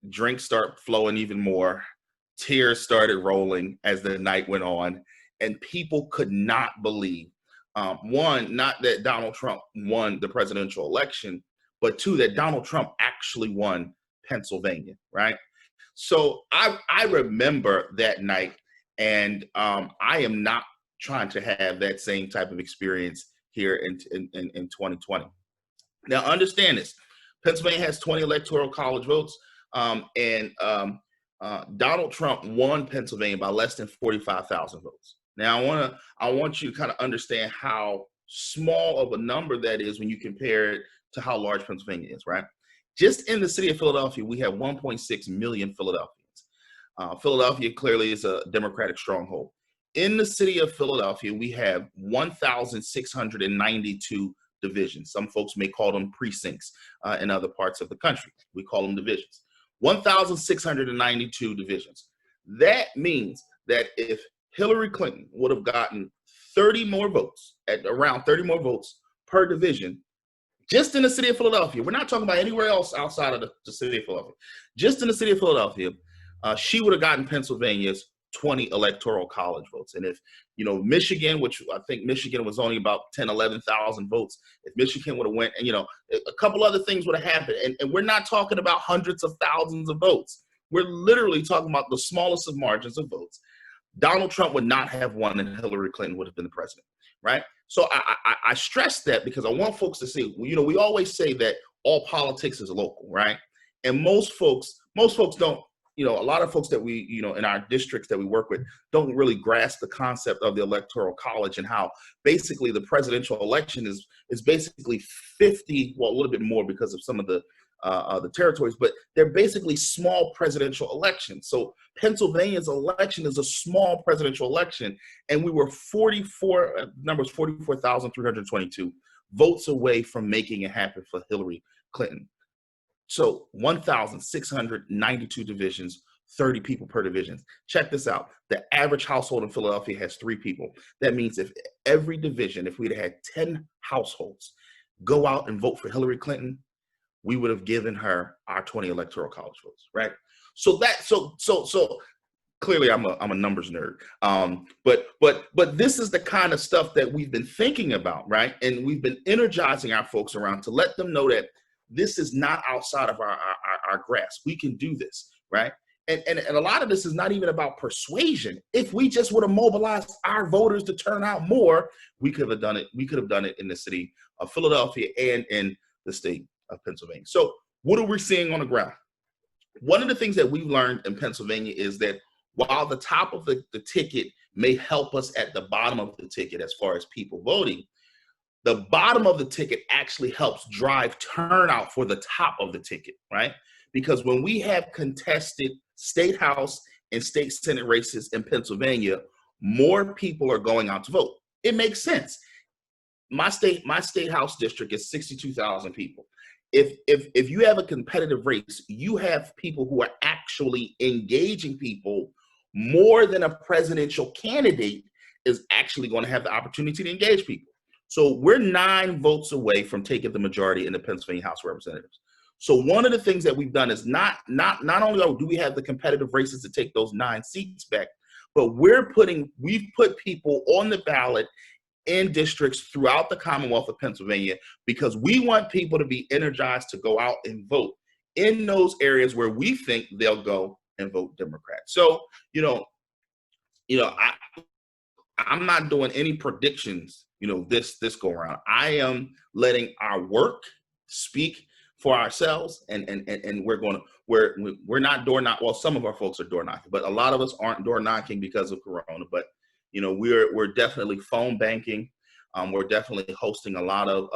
drinks start flowing even more. Tears started rolling as the night went on, and people could not believe, one, not that Donald Trump won the presidential election, but two, that Donald Trump actually won Pennsylvania, right? So I remember that night, and I am not trying to have that same type of experience here in 2020. Now, understand this. Pennsylvania has 20 electoral college votes, and Donald Trump won Pennsylvania by less than 45,000 votes. Now, I want you to kind of understand how small of a number that is when you compare it to how large Pennsylvania is, right? Just in the city of Philadelphia, we have 1.6 million Philadelphians. Philadelphia clearly is a Democratic stronghold. In the city of Philadelphia, we have 1,692 divisions. Some folks may call them precincts in other parts of the country. We call them divisions. 1,692 divisions. That means that if Hillary Clinton would have gotten 30 more votes, at around 30 more votes per division, just in the city of Philadelphia, we're not talking about anywhere else outside of the city of Philadelphia, just in the city of Philadelphia, she would have gotten Pennsylvania's 20 electoral college votes. And if, Michigan, which I think Michigan was only about 10, 11,000 votes, if Michigan would have went, and, a couple other things would have happened. And we're not talking about hundreds of thousands of votes. We're literally talking about the smallest of margins of votes. Donald Trump would not have won, and Hillary Clinton would have been the president, right? So I stress that because I want folks to see, we always say that all politics is local, right? And most folks don't, a lot of folks that we, in our districts that we work with don't really grasp the concept of the electoral college and how basically the presidential election is basically 50, well, a little bit more because of some of the territories, but they're basically small presidential elections. So Pennsylvania's election is a small presidential election, and we were 44,322 votes away from making it happen for Hillary Clinton. So 1,692 divisions, 30 people per division. Check this out. The average household in Philadelphia has 3 people. That means if every division, if we'd had 10 households go out and vote for Hillary Clinton, we would have given her our 20 electoral college votes, right? So clearly I'm a numbers nerd. But this is the kind of stuff that we've been thinking about, right? And we've been energizing our folks around to let them know that this is not outside of our grasp. We can do this, right? And a lot of this is not even about persuasion. If we just would have mobilized our voters to turn out more, we could have done it. We could have done it in the city of Philadelphia and in the state of Pennsylvania. So what are we seeing on the ground? One of the things that we've learned in Pennsylvania is that while the top of the ticket may help us at the bottom of the ticket as far as people voting, the bottom of the ticket actually helps drive turnout for the top of the ticket, right? Because when we have contested state house and state senate races in Pennsylvania, more people are going out to vote. It makes sense. My state house district is 62,000 people. If you have a competitive race, you have people who are actually engaging people more than a presidential candidate is actually going to have the opportunity to engage people. So we're 9 votes away from taking the majority in the Pennsylvania House of Representatives. So one of the things that we've done is not only do we have the competitive races to take those 9 seats back, but we've put people on the ballot in districts throughout the Commonwealth of Pennsylvania because we want people to be energized to go out and vote in those areas where we think they'll go and vote Democrat. So, I'm not doing any predictions, this go around. I am letting our work speak for ourselves, and we're not door knock. Well, some of our folks are door knocking, but a lot of us aren't door knocking because of Corona. But we're definitely phone banking. We're definitely hosting a lot of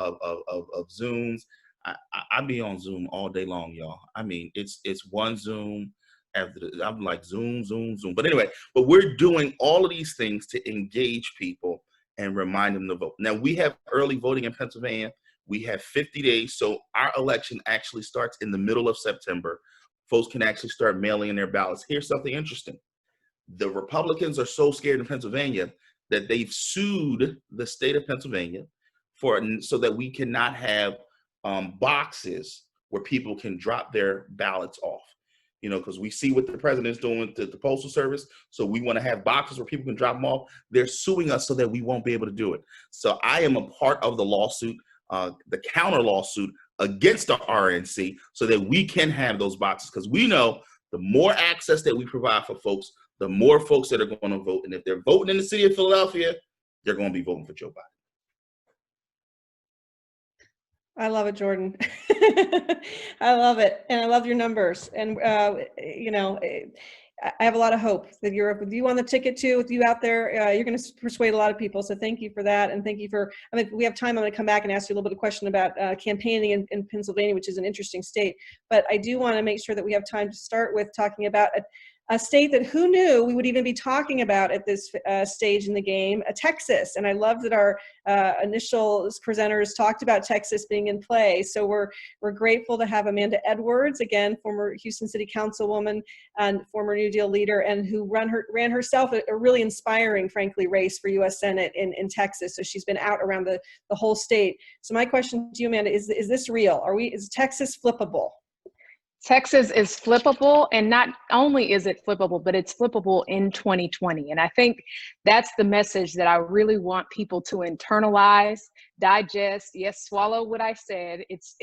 Zooms. I be on Zoom all day long, y'all. I mean, it's one Zoom after I'm like Zoom. But anyway, but we're doing all of these things to engage people and remind them to vote. Now, we have early voting in Pennsylvania. We have 50 days. So our election actually starts in the middle of September. Folks can actually start mailing in their ballots. Here's something interesting. The Republicans are so scared in Pennsylvania that they've sued the state of Pennsylvania so that we cannot have boxes where people can drop their ballots off. Because we see what the president is doing to the Postal Service. So we want to have boxes where people can drop them off. They're suing us so that we won't be able to do it. So I am a part of the lawsuit, the counter lawsuit against the RNC, so that we can have those boxes. Because we know the more access that we provide for folks, the more folks that are going to vote. And if they're voting in the city of Philadelphia, they're going to be voting for Joe Biden. I love it, Jordan. I love it. And I love your numbers. And, I have a lot of hope that with you on the ticket too, with you out there, you're going to persuade a lot of people. So thank you for that. And thank you for, we have time. I'm going to come back and ask you a little bit of question about campaigning in Pennsylvania, which is an interesting state. But I do want to make sure that we have time to start with talking about a state that who knew we would even be talking about at this stage in the game, Texas. And I love that our initial presenters talked about Texas being in play. So we're grateful to have Amanda Edwards, again, former Houston City Councilwoman and former New Deal leader, and who ran herself a really inspiring, frankly, race for U.S. Senate in Texas. So she's been out around the whole state. So my question to you, Amanda, is this real? Is Texas flippable? Texas is flippable, and not only is it flippable, but it's flippable in 2020. And I think that's the message that I really want people to internalize, digest, yes, swallow what I said. It's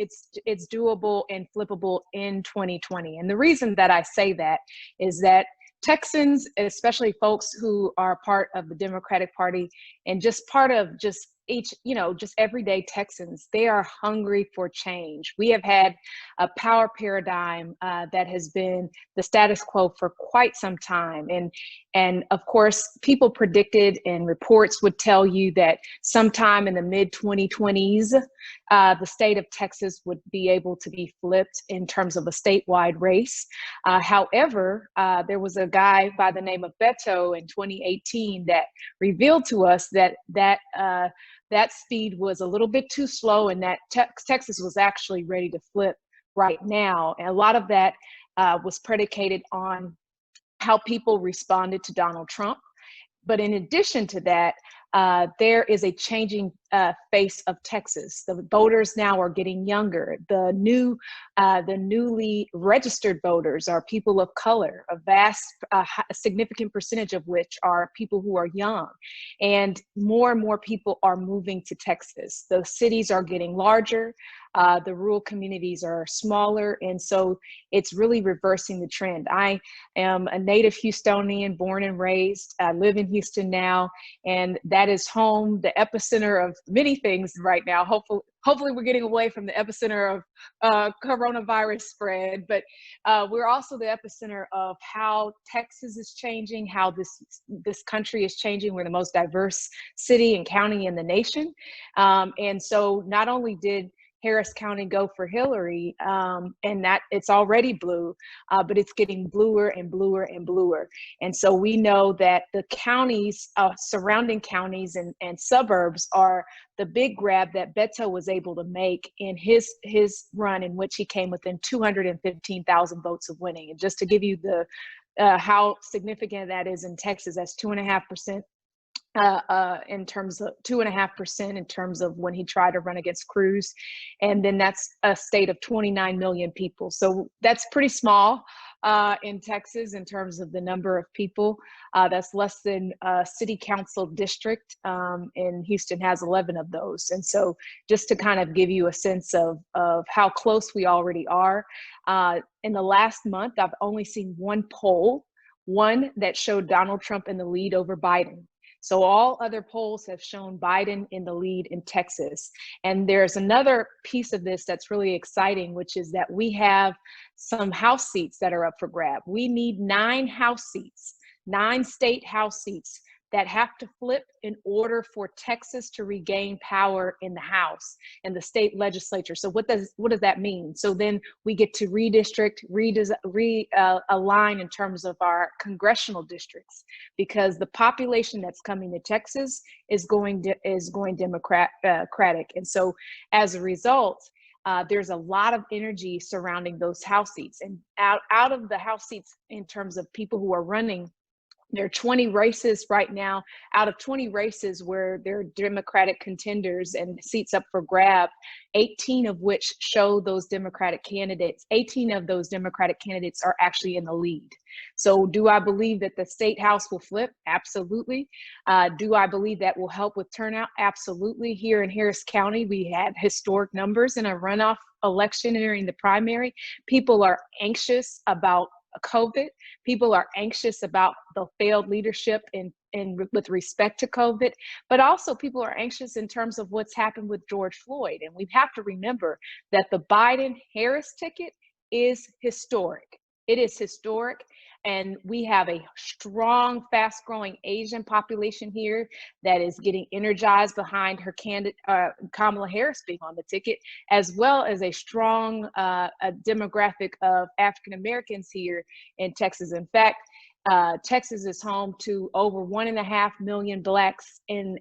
doable and flippable in 2020. And the reason that I say that is that Texans, especially folks who are part of the Democratic Party and just part of just everyday Texans, they are hungry for change. We have had a power paradigm that has been the status quo for quite some time. And of course, people predicted, and reports would tell you that sometime in the mid-2020s, the state of Texas would be able to be flipped in terms of a statewide race. However, there was a guy by the name of Beto in 2018 that revealed to us that speed was a little bit too slow, and that Texas was actually ready to flip right now. And a lot of that was predicated on how people responded to Donald Trump. But in addition to that, there is a changing face of Texas. The voters now are getting younger. The newly registered voters are people of color, a significant percentage of which are people who are young. And more people are moving to Texas. The cities are getting larger. The rural communities are smaller, and so it's really reversing the trend. I am a native Houstonian, born and raised. I live in Houston now, and that is home, the epicenter of many things right now. Hopefully we're getting away from the epicenter of coronavirus spread, but we're also the epicenter of how Texas is changing, how this country is changing. We're the most diverse city and county in the nation, and so not only did Harris County go for Hillary, and that it's already blue, but it's getting bluer and bluer and bluer. And so we know that the counties, surrounding counties and suburbs are the big grab that Beto was able to make in his run, in which he came within 215,000 votes of winning. And just to give you the how significant that is in Texas, that's 2.5%. In terms of 2.5% in terms of when he tried to run against Cruz. And then that's a state of 29 million people. So that's pretty small in Texas in terms of the number of people. That's less than a city council district, and Houston has 11 of those. And so just to kind of give you a sense of how close we already are, in the last month, I've only seen one poll, one that showed Donald Trump in the lead over Biden. So all other polls have shown Biden in the lead in Texas. And there's another piece of this that's really exciting, which is that we have some House seats that are up for grab. We need 9 House seats, 9 state House seats that have to flip in order for Texas to regain power in the House and the state legislature. So what does that mean? So then we get to redistrict, realign in terms of our congressional districts, because the population that's coming to Texas is going Democratic. And so as a result, there's a lot of energy surrounding those House seats. And out of the House seats, in terms of people who are running, there are 20 races right now. Out of 20 races where there are Democratic contenders and seats up for grab, 18 of which show those Democratic candidates. 18 of those Democratic candidates are actually in the lead. So do I believe that the state House will flip? Absolutely. Do I believe that will help with turnout? Absolutely. Here in Harris County, we had historic numbers in a runoff election during the primary. People are anxious about COVID. People are anxious about the failed leadership with respect to COVID, but also people are anxious in terms of what's happened with George Floyd. And we have to remember that the Biden-Harris ticket is historic. It is historic. And we have a strong, fast-growing Asian population here that is getting energized behind her candidate, Kamala Harris being on the ticket, as well as a strong demographic of African Americans here in Texas. In fact, Texas is home to over 1.5 million Blacks, and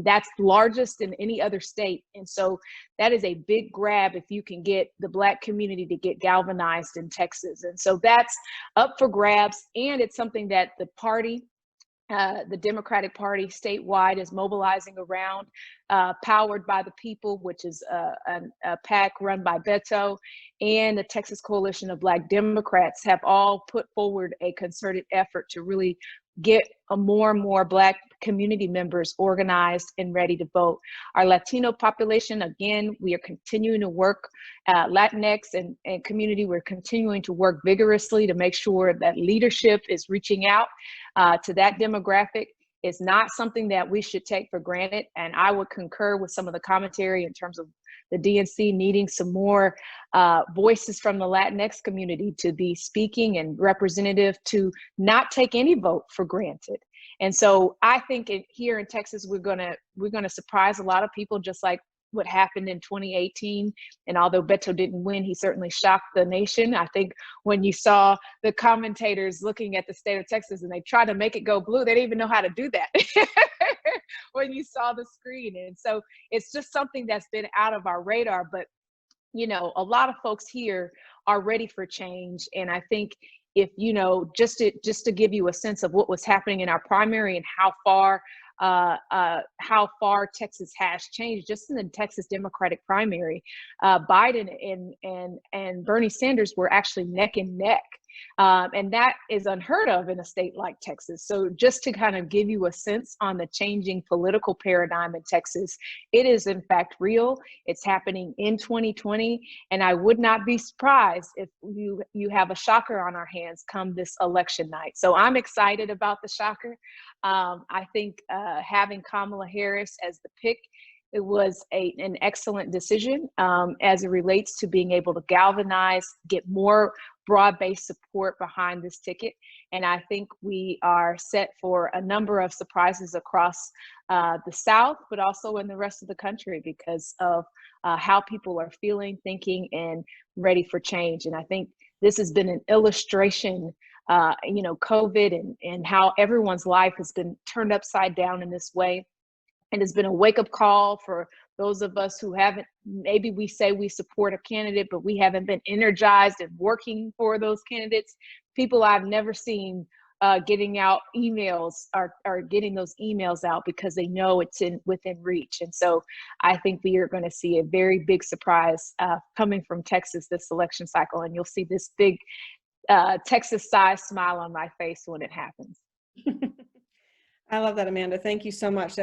that's largest in any other state. And so that is a big grab if you can get the Black community to get galvanized in Texas. And so that's up for grabs, and it's something that the party, the Democratic Party statewide, is mobilizing around. Powered by the People, which is a PAC run by Beto, and the Texas Coalition of Black Democrats have all put forward a concerted effort to really get more and more Black community members organized and ready to vote. Our Latino population, again, we are continuing to work, Latinx and community, we're continuing to work vigorously to make sure that leadership is reaching out to that demographic. It's not something that we should take for granted. And I would concur with some of the commentary in terms of the DNC needing some more voices from the Latinx community to be speaking and representative, to not take any vote for granted. And so I think here in Texas, we're gonna surprise a lot of people, just like what happened in 2018. And although Beto didn't win, he certainly shocked the nation. I think when you saw the commentators looking at the state of Texas and they tried to make it go blue, they didn't even know how to do that when you saw the screen. And so it's just something that's been out of our radar. But, you know, a lot of folks here are ready for change. And I think if, you know, just to give you a sense of what was happening in our primary and how far Texas has changed, just in the Texas Democratic primary, Biden and Bernie Sanders were actually neck and neck. And that is unheard of in a state like Texas. So just to kind of give you a sense on the changing political paradigm in Texas, it is in fact real. It's happening in 2020. And I would not be surprised if you have a shocker on our hands come this election night. So I'm excited about the shocker. I think having Kamala Harris as the pick, it was an excellent decision as it relates to being able to galvanize, get more broad-based support behind this ticket. And I think we are set for a number of surprises across the South, but also in the rest of the country because of how people are feeling, thinking, and ready for change. And I think this has been an illustration, you know, COVID and how everyone's life has been turned upside down in this way. And it's been a wake-up call for those of us who haven't, maybe we say we support a candidate, but we haven't been energized and working for those candidates. People I've never seen getting out emails are getting those emails out because they know it's within reach. And so I think we are going to see a very big surprise coming from Texas this election cycle. And you'll see this big Texas-sized smile on my face when it happens. I love that, Amanda. Thank you so much.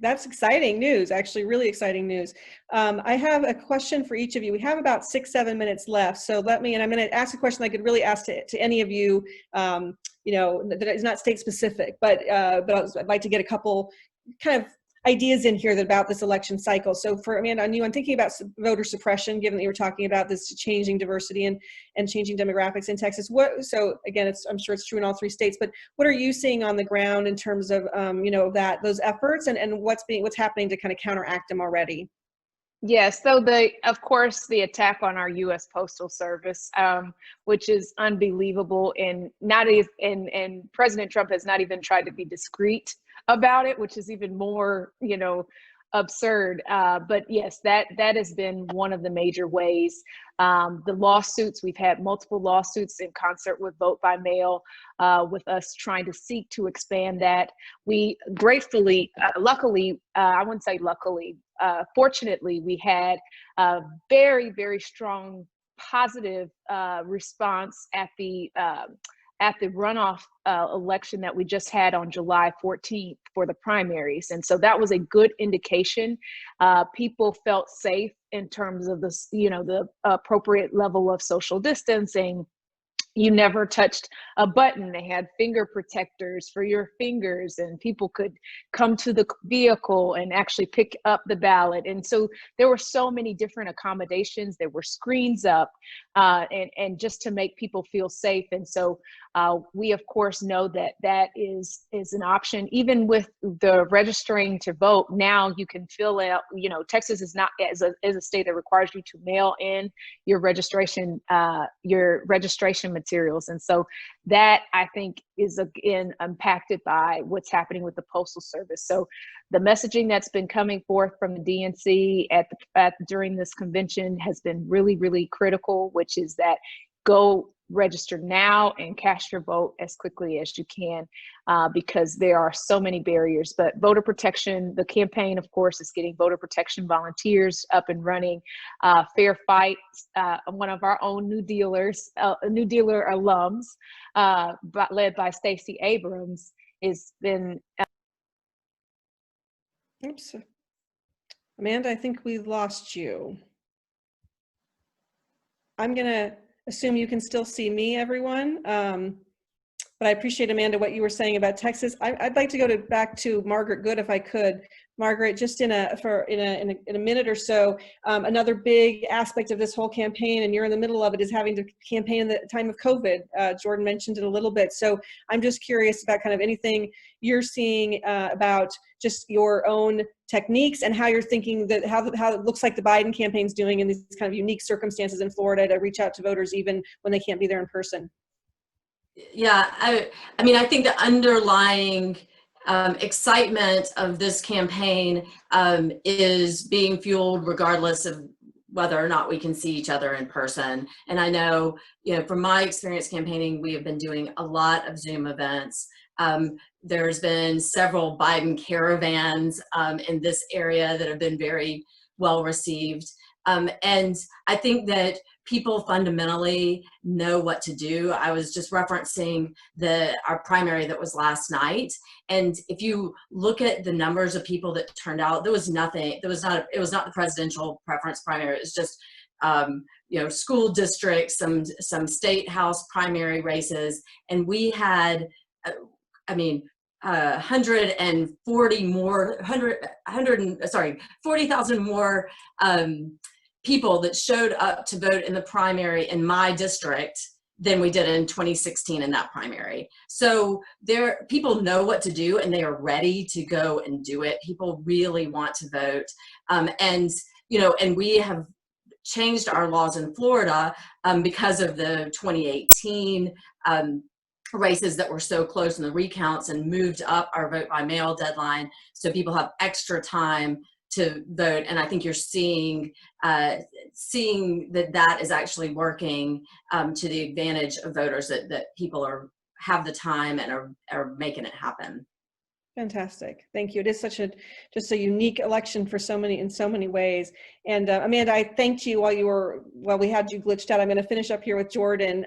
That's exciting news, actually, really exciting news. I have a question for each of you. We have about 6-7 minutes left. So and I'm going to ask a question I could really ask to any of you, that is not state specific, but I'd like to get a couple kind of ideas in here about this election cycle. So for Amanda, on you, I'm thinking about voter suppression, given that you were talking about this changing diversity and changing demographics in Texas. So again, I'm sure it's true in all 3 states, but what are you seeing on the ground in terms of, those efforts and what's happening to kind of counteract them already? Yes, so of course, the attack on our U.S. Postal Service, which is unbelievable, and President Trump has not even tried to be discreet about it, which is even more, absurd. But yes, that has been one of the major ways. The lawsuits, we've had multiple lawsuits in concert with vote by mail, with us trying to seek to expand that. We gratefully, luckily, I wouldn't say luckily, fortunately, we had a very, very strong positive response at the runoff election that we just had on July 14th for the primaries. And so that was a good indication. People felt safe in terms of the appropriate level of social distancing. You never touched a button. They had finger protectors for your fingers, and people could come to the vehicle and actually pick up the ballot. And so there were so many different accommodations. There were screens up, and just to make people feel safe. And so we, of course, know that is an option. Even with the registering to vote, now you can fill out, Texas is not as a state that requires you to mail in your registration materials. And so that, I think, is again impacted by what's happening with the Postal Service. So the messaging that's been coming forth from the DNC during this convention has been really, really critical, which is that go register now and cast your vote as quickly as you can, because there are so many barriers. But voter protection, the campaign, of course, is getting voter protection volunteers up and running. Fair Fight, one of our own NewDEALers, New Dealer alums, led by Stacey Abrams, has been. Oops. Amanda, I think we lost you. I'm going to assume you can still see me, everyone. But I appreciate, Amanda, what you were saying about Texas. I'd like to go back to Margaret Good, if I could. Margaret, just in a minute or so, another big aspect of this whole campaign, and you're in the middle of it, is having to campaign in the time of COVID. Jordan mentioned it a little bit. So I'm just curious about kind of anything you're seeing about just your own techniques and how you're thinking that how it looks like the Biden campaign's doing in these kind of unique circumstances in Florida to reach out to voters even when they can't be there in person. Yeah, I mean, I think the underlying excitement of this campaign is being fueled regardless of whether or not we can see each other in person. And I know, from my experience campaigning, we have been doing a lot of Zoom events. There's been several Biden caravans in this area that have been very well received. And I think that people fundamentally know what to do. I was just referencing our primary that was last night. And if you look at the numbers of people that turned out, there was nothing, it was not the presidential preference primary. It was just, school districts, some state house primary races. And we had, 40,000 more people that showed up to vote in the primary in my district than we did in 2016 in that primary. So people know what to do and they are ready to go and do it. People really want to vote. And we have changed our laws in Florida because of the 2018 races that were so close in the recounts, and moved up our vote by mail deadline so people have extra time to vote. And I think you're seeing that is actually working to the advantage of voters, that people have the time and are making it happen. Fantastic. Thank you. It is just a unique election in so many ways. And Amanda, I thanked you while we had you glitched out. I'm going to finish up here with Jordan.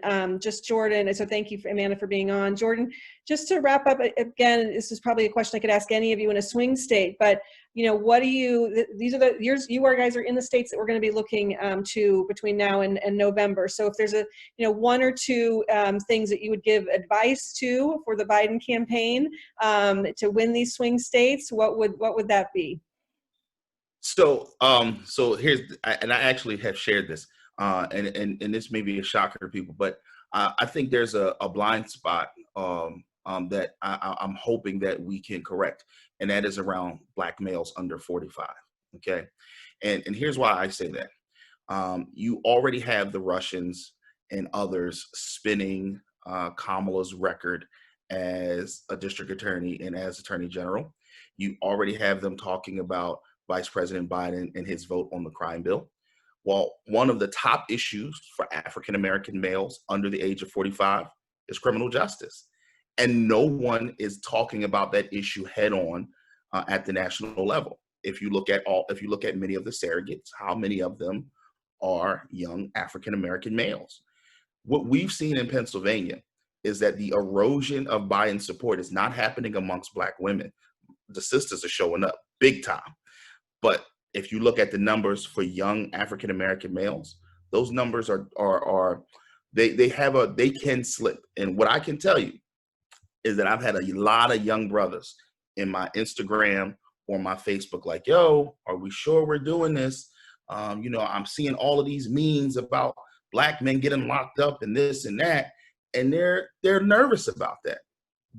Jordan, so thank you, Amanda, for being on. Jordan, just to wrap up, again, this is probably a question I could ask any of you in a swing state, but what do these are the years you guys are in the states that we're going to be looking to between now and November. So if there's one or two things that you would give advice to for the Biden campaign to win these swing states, what would that be? So here's, and I actually have shared this, and this may be a shocker to people, but I think there's a blind spot that I'm hoping that we can correct, and that is around Black males under 45. Okay, and here's why I say that. You already have the Russians and others spinning Kamala's record as a district attorney and as attorney general. You already have them talking about Vice President Biden and his vote on the crime bill. Well, one of the top issues for African-American males under the age of 45 is criminal justice. And no one is talking about that issue head on at the national level. If you look at many of the surrogates, how many of them are young African-American males? What we've seen in Pennsylvania is that the erosion of Biden support is not happening amongst Black women. The sisters are showing up big time. But if you look at the numbers for young African-American males, those numbers they can slip. And what I can tell you is that I've had a lot of young brothers in my Instagram or my Facebook like, yo, are we sure we're doing this? I'm seeing all of these memes about Black men getting locked up and this and that, and they're nervous about that.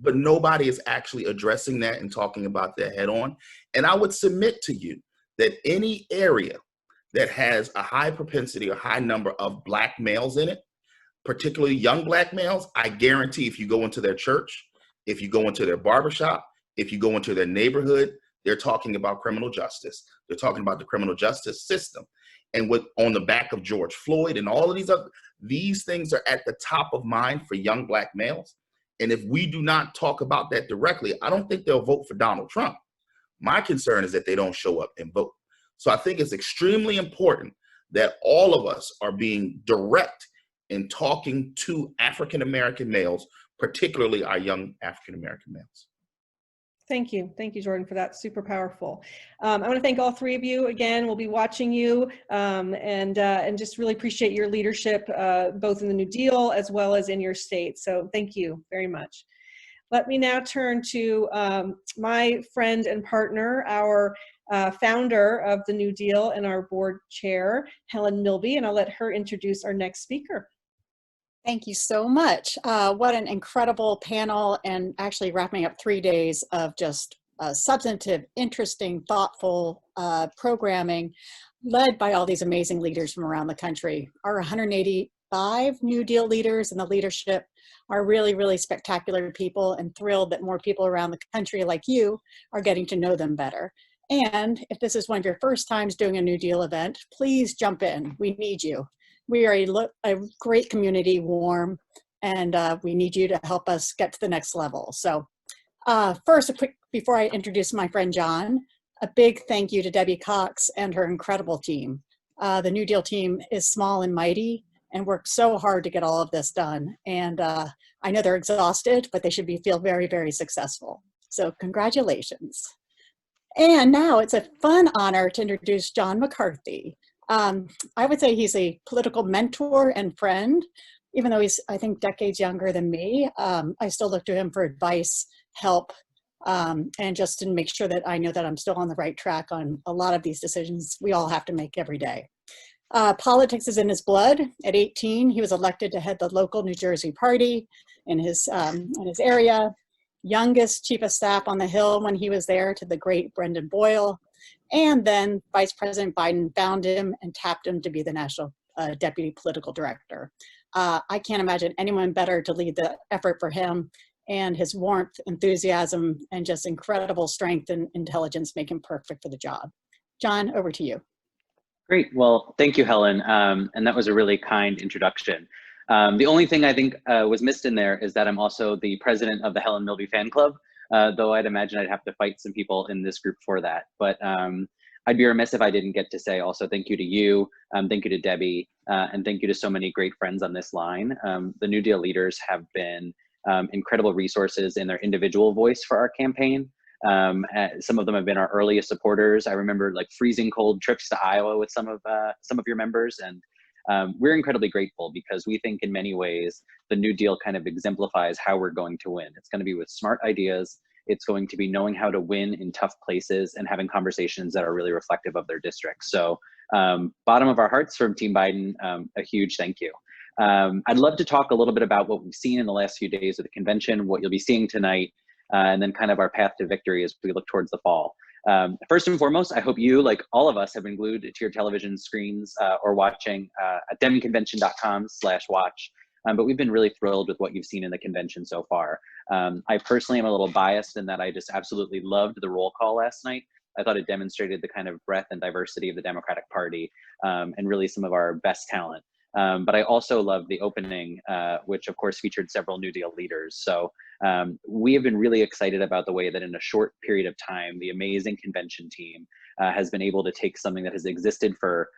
But nobody is actually addressing that and talking about that head on. And I would submit to you that any area that has a high propensity or high number of Black males in it, particularly young Black males, I guarantee if you go into their church, if you go into their barbershop, if you go into their neighborhood, they're talking about criminal justice. They're talking about the criminal justice system. And on the back of George Floyd and all of these things are at the top of mind for young Black males. And if we do not talk about that directly, I don't think they'll vote for Donald Trump. My concern is that they don't show up and vote. So I think it's extremely important that all of us are being direct in talking to African-American males, particularly our young African-American males. Thank you, Jordan, for that. Super powerful. I want to thank all three of you again. We'll be watching you and just really appreciate your leadership, both in the New Deal as well as in your state. So thank you very much. Let me now turn to my friend and partner, our founder of the New Deal and our board chair, Helen Milby, and I'll let her introduce our next speaker. Thank you so much. What an incredible panel, and actually wrapping up 3 days of just substantive, interesting, thoughtful programming led by all these amazing leaders from around the country. Our 185 New Deal leaders and the leadership are really, really spectacular people, and thrilled that more people around the country like you are getting to know them better. And if this is one of your first times doing a New Deal event, please jump in. We need you. We are a great community, warm, and we need you to help us get to the next level. So first, before I introduce my friend John, a big thank you to Debbie Cox and her incredible team. The New Deal team is small and mighty and worked so hard to get all of this done. And I know they're exhausted, but they should feel very, very successful. So congratulations. And now it's a fun honor to introduce John McCarthy. I would say he's a political mentor and friend, even though he's, I think, decades younger than me. I still look to him for advice, help, and just to make sure that I know that I'm still on the right track on a lot of these decisions we all have to make every day. Politics is in his blood. At 18, he was elected to head the local New Jersey party in his area. Youngest chief of staff on the Hill when he was there to the great Brendan Boyle. And then Vice President Biden found him and tapped him to be the national deputy political director. I can't imagine anyone better to lead the effort for him, and his warmth, enthusiasm, and just incredible strength and intelligence make him perfect for the job. John, over to you. Great. Well, thank you, Helen. And that was a really kind introduction. The only thing I think was missed in there is that I'm also the president of the Helen Milby fan club, though I'd imagine I'd have to fight some people in this group for that. But I'd be remiss if I didn't get to say also thank you to you, thank you to Debbie, and thank you to so many great friends on this line. The New Deal leaders have been incredible resources in their individual voice for our campaign. Some of them have been our earliest supporters. I remember like freezing cold trips to Iowa with some of your members, and we're incredibly grateful because we think in many ways the New Deal kind of exemplifies how we're going to win. It's going to be with smart ideas. It's going to be knowing how to win in tough places and having conversations that are really reflective of their districts. So bottom of our hearts from Team Biden, a huge thank you. I'd love to talk a little bit about what we've seen in the last few days of the convention, what you'll be seeing tonight, and then kind of our path to victory as we look towards the fall. First and foremost, I hope you, like all of us, have been glued to your television screens or watching at demconvention.com/watch. But we've been really thrilled with what you've seen in the convention so far. I personally am a little biased in that I just absolutely loved the roll call last night. I thought it demonstrated the kind of breadth and diversity of the Democratic Party and really some of our best talent. But I also loved the opening, which of course featured several New Deal leaders. So we have been really excited about the way that in a short period of time, the amazing convention team has been able to take something that has existed for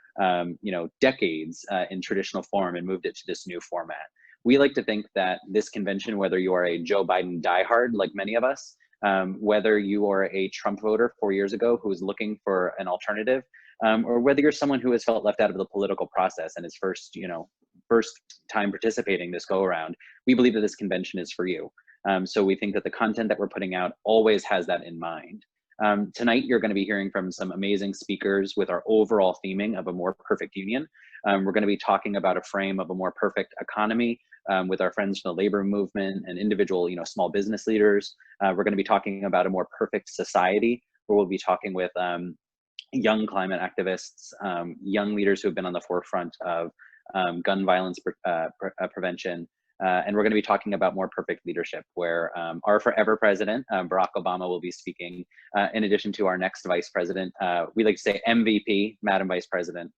decades in traditional form and moved it to this new format. We like to think that this convention, whether you are a Joe Biden diehard like many of us, whether you are a Trump voter 4 years ago who is looking for an alternative, or whether you're someone who has felt left out of the political process and is first time participating this go around, we believe that this convention is for you. So we think that the content that we're putting out always has that in mind. Tonight, you're going to be hearing from some amazing speakers with our overall theming of a more perfect union. We're going to be talking about a frame of a more perfect economy with our friends from the labor movement and individual, small business leaders. We're going to be talking about a more perfect society, where we'll be talking with young climate activists, young leaders who have been on the forefront of gun violence prevention. And we're going to be talking about more perfect leadership, where our forever president, Barack Obama, will be speaking, in addition to our next vice president. We like to say MVP, Madam Vice President,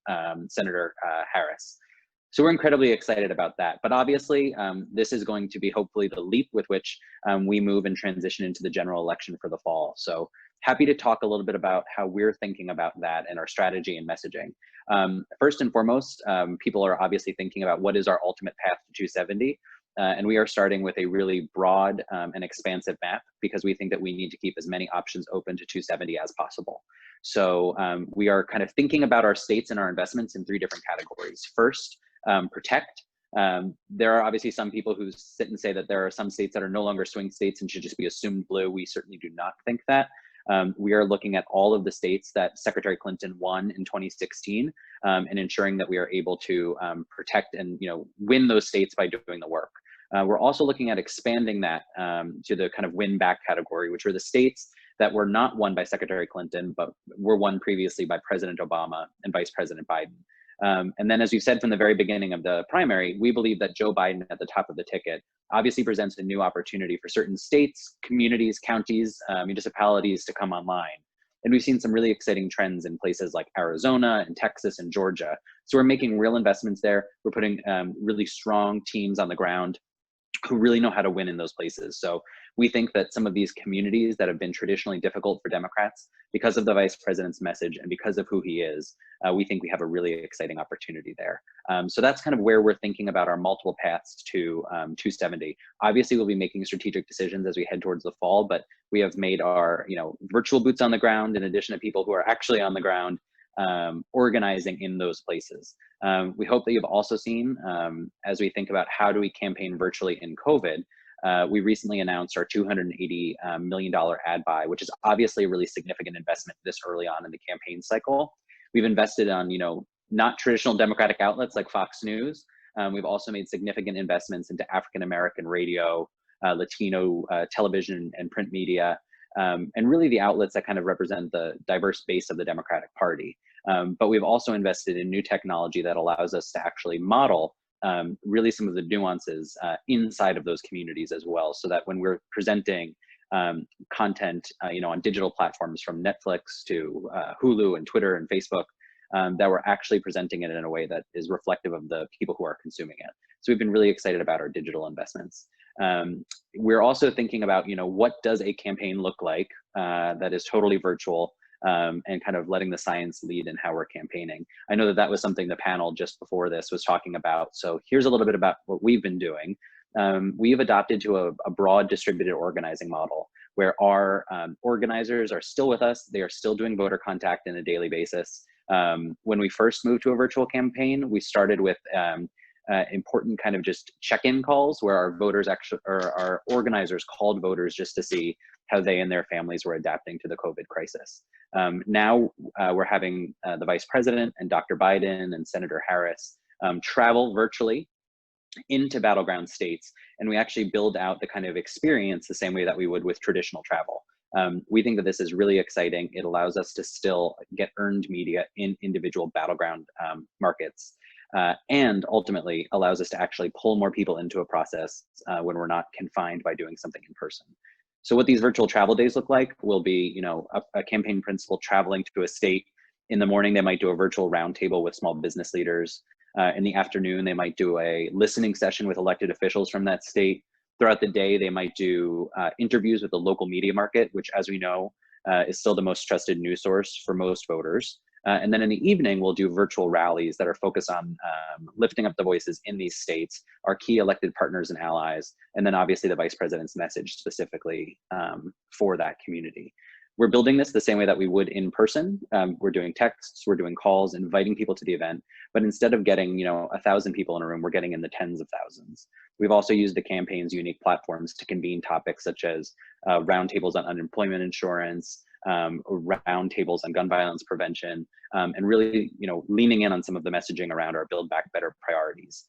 Senator Harris. So we're incredibly excited about that. But obviously, this is going to be hopefully the leap with which we move and transition into the general election for the fall. So happy to talk a little bit about how we're thinking about that and our strategy and messaging. First and foremost, people are obviously thinking about what is our ultimate path to 270. And we are starting with a really broad and expansive map because we think that we need to keep as many options open to 270 as possible. So we are kind of thinking about our states and our investments in 3 different categories. First, protect. There are obviously some people who sit and say that there are some states that are no longer swing states and should just be assumed blue. We certainly do not think that. We are looking at all of the states that Secretary Clinton won in 2016 and ensuring that we are able to protect and win those states by doing the work. We're also looking at expanding that to the kind of win back category, which are the states that were not won by Secretary Clinton, but were won previously by President Obama and Vice President Biden. And then, as we've said from the very beginning of the primary, we believe that Joe Biden at the top of the ticket obviously presents a new opportunity for certain states, communities, counties, municipalities to come online. And we've seen some really exciting trends in places like Arizona and Texas and Georgia. So we're making real investments there. We're putting really strong teams on the ground who really know how to win in those places. So we think that some of these communities that have been traditionally difficult for Democrats, because of the vice president's message and because of who he is, we think we have a really exciting opportunity there. So that's kind of where we're thinking about our multiple paths to 270. Obviously, we'll be making strategic decisions as we head towards the fall, but we have made our virtual boots on the ground in addition to people who are actually on the ground organizing in those places. We hope that you've also seen, as we think about how do we campaign virtually in COVID, we recently announced our $280 million ad buy, which is obviously a really significant investment this early on in the campaign cycle. We've invested on, not traditional Democratic outlets like Fox News. We've also made significant investments into African-American radio, Latino television and print media, and really the outlets that kind of represent the diverse base of the Democratic Party. But we've also invested in new technology that allows us to actually model really some of the nuances inside of those communities as well, so that when we're presenting content on digital platforms from Netflix to Hulu and Twitter and Facebook, that we're actually presenting it in a way that is reflective of the people who are consuming it. So we've been really excited about our digital investments. We're also thinking about, what does a campaign look like that is totally virtual, and kind of letting the science lead in how we're campaigning. I know that that was something the panel just before this was talking about. So here's a little bit about what we've been doing. We've adopted to a broad distributed organizing model where our organizers are still with us. They are still doing voter contact on a daily basis. When we first moved to a virtual campaign, we started with important kind of just check-in calls where our voters actually, or our organizers called voters just to see how they and their families were adapting to the COVID crisis. Now we're having the Vice President and Dr. Biden and Senator Harris travel virtually into battleground states, and we actually build out the kind of experience the same way that we would with traditional travel. We think that this is really exciting. It allows us to still get earned media in individual battleground markets, and ultimately allows us to actually pull more people into a process when we're not confined by doing something in person. So what these virtual travel days look like will be, a campaign principal traveling to a state. In the morning, they might do a virtual roundtable with small business leaders. In the afternoon, they might do a listening session with elected officials from that state. Throughout the day, they might do interviews with the local media market, which, as we know, is still the most trusted news source for most voters. And then in the evening, we'll do virtual rallies that are focused on lifting up the voices in these states, our key elected partners and allies, and then obviously the Vice President's message specifically for that community. We're building this the same way that we would in person. We're doing texts, we're doing calls, inviting people to the event, but instead of getting 1,000 people in a room, we're getting in the tens of thousands. We've also used the campaign's unique platforms to convene topics such as roundtables on unemployment insurance, roundtables on gun violence prevention, and really leaning in on some of the messaging around our Build Back Better priorities.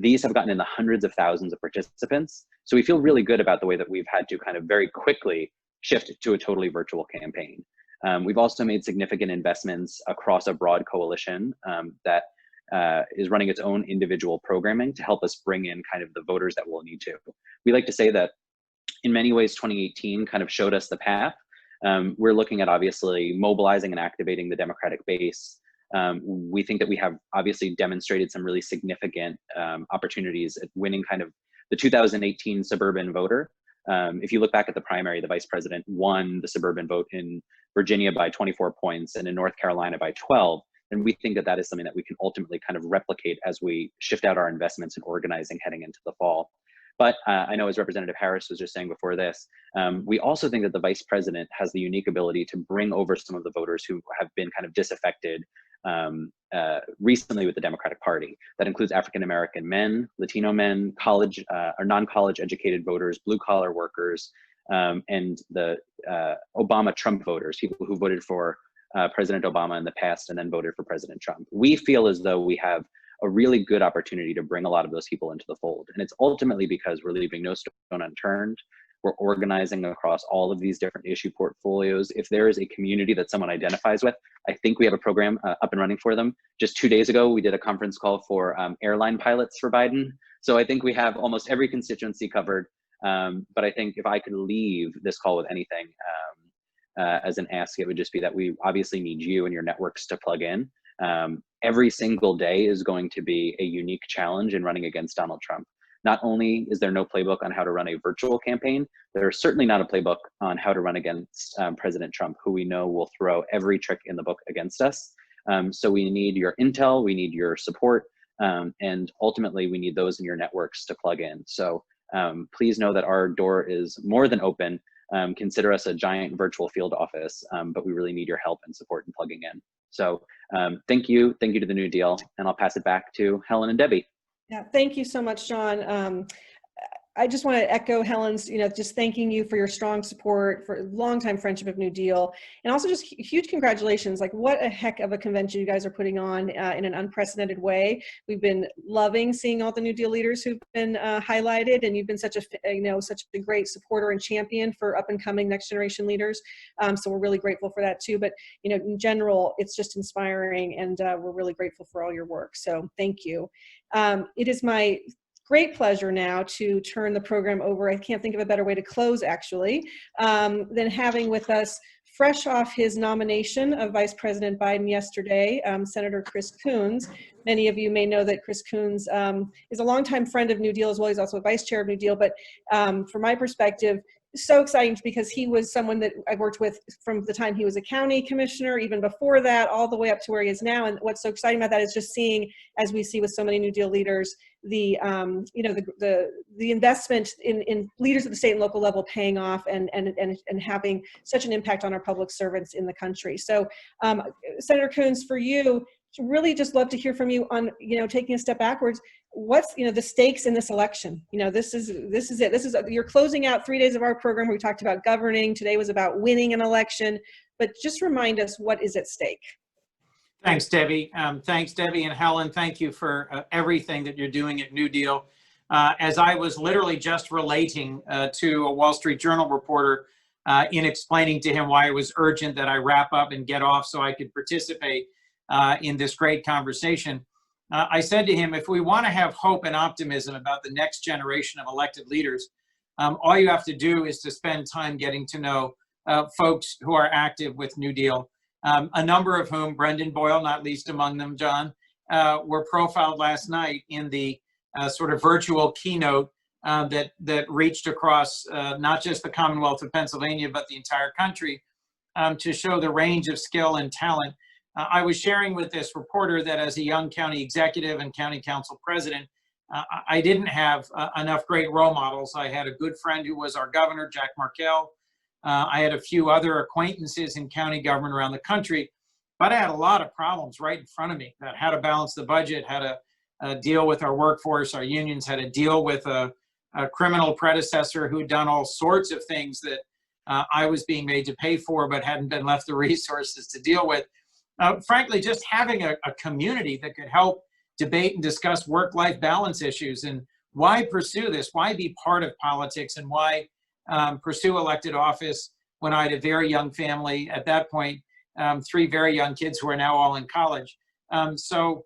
These have gotten in the hundreds of thousands of participants, so we feel really good about the way that we've had to kind of very quickly shift to a totally virtual campaign. We've also made significant investments across a broad coalition that is running its own individual programming to help us bring in kind of the voters that we'll need to. We like to say that in many ways, 2018 kind of showed us the path. We're looking at obviously mobilizing and activating the Democratic base. We think that we have obviously demonstrated some really significant opportunities at winning kind of the 2018 suburban voter. If you look back at the primary, the Vice President won the suburban vote in Virginia by 24 points and in North Carolina by 12. And we think that that is something that we can ultimately kind of replicate as we shift out our investments in organizing heading into the fall. But I know, as Representative Harris was just saying before this, we also think that the Vice President has the unique ability to bring over some of the voters who have been kind of disaffected recently with the Democratic Party. That includes African-American men, Latino men, college or non-college educated voters, blue-collar workers, and the Obama-Trump voters, people who voted for President Obama in the past and then voted for President Trump. We feel as though we have a really good opportunity to bring a lot of those people into the fold. And it's ultimately because we're leaving no stone unturned. We're organizing across all of these different issue portfolios. If there is a community that someone identifies with, I think we have a program up and running for them. Just 2 days ago, we did a conference call for airline pilots for Biden. So I think we have almost every constituency covered. But I think if I could leave this call with anything as an ask, it would just be that we obviously need you and your networks to plug in. Every single day is going to be a unique challenge in running against Donald Trump. Not only is there no playbook on how to run a virtual campaign, there's certainly not a playbook on how to run against President Trump, who we know will throw every trick in the book against us. So we need your intel, we need your support, and ultimately we need those in your networks to plug in. So please know that our door is more than open. Consider us a giant virtual field office, but we really need your help and support in plugging in. So thank you to the New Deal, and I'll pass it back to Helen and Debbie. Yeah, thank you so much, John. I just want to echo Helen's, just thanking you for your strong support, for a longtime friendship of New Deal, and also just huge congratulations. Like, what a heck of a convention you guys are putting on in an unprecedented way. We've been loving seeing all the New Deal leaders who've been highlighted, and you've been such a great supporter and champion for up and coming next generation leaders. So we're really grateful for that too. But in general, it's just inspiring, and we're really grateful for all your work. So thank you. It is my great pleasure now to turn the program over. I can't think of a better way to close, actually, than having with us, fresh off his nomination of Vice President Biden yesterday, Senator Chris Coons. Many of you may know that Chris Coons is a longtime friend of New Deal as well. He's also a vice chair of New Deal. But from my perspective, so exciting because he was someone that I worked with from the time he was a county commissioner, even before that, all the way up to where he is now. And what's so exciting about that is just seeing, as we see with so many New Deal leaders, the investment in leaders at the state and local level paying off and having such an impact on our public servants in the country. So Senator Coons, for you, really just love to hear from you on, taking a step backwards. What's, the stakes in this election? This is it. You're closing out 3 days of our program. We talked about governing. Today was about winning an election, but just remind us what is at stake. Thanks, Debbie. Thanks, Debbie and Helen. Thank you for everything that you're doing at New Deal. As I was literally just relating to a Wall Street Journal reporter in explaining to him why it was urgent that I wrap up and get off so I could participate in this great conversation. I said to him, if we want to have hope and optimism about the next generation of elected leaders, all you have to do is to spend time getting to know folks who are active with New Deal. A number of whom, Brendan Boyle, not least among them, John, were profiled last night in the sort of virtual keynote that reached across not just the Commonwealth of Pennsylvania, but the entire country to show the range of skill and talent. I was sharing with this reporter that as a young county executive and county council president, I didn't have enough great role models. I had a good friend who was our governor, Jack Markell. I had a few other acquaintances in county government around the country, but I had a lot of problems right in front of me about how to balance the budget, how to deal with our workforce, our unions, how to deal with a criminal predecessor who had done all sorts of things that I was being made to pay for, but hadn't been left the resources to deal with. Frankly, just having a community that could help debate and discuss work-life balance issues, and why pursue this? Why be part of politics, and why pursue elected office when I had a very young family at that point, 3 very young kids who are now all in college. So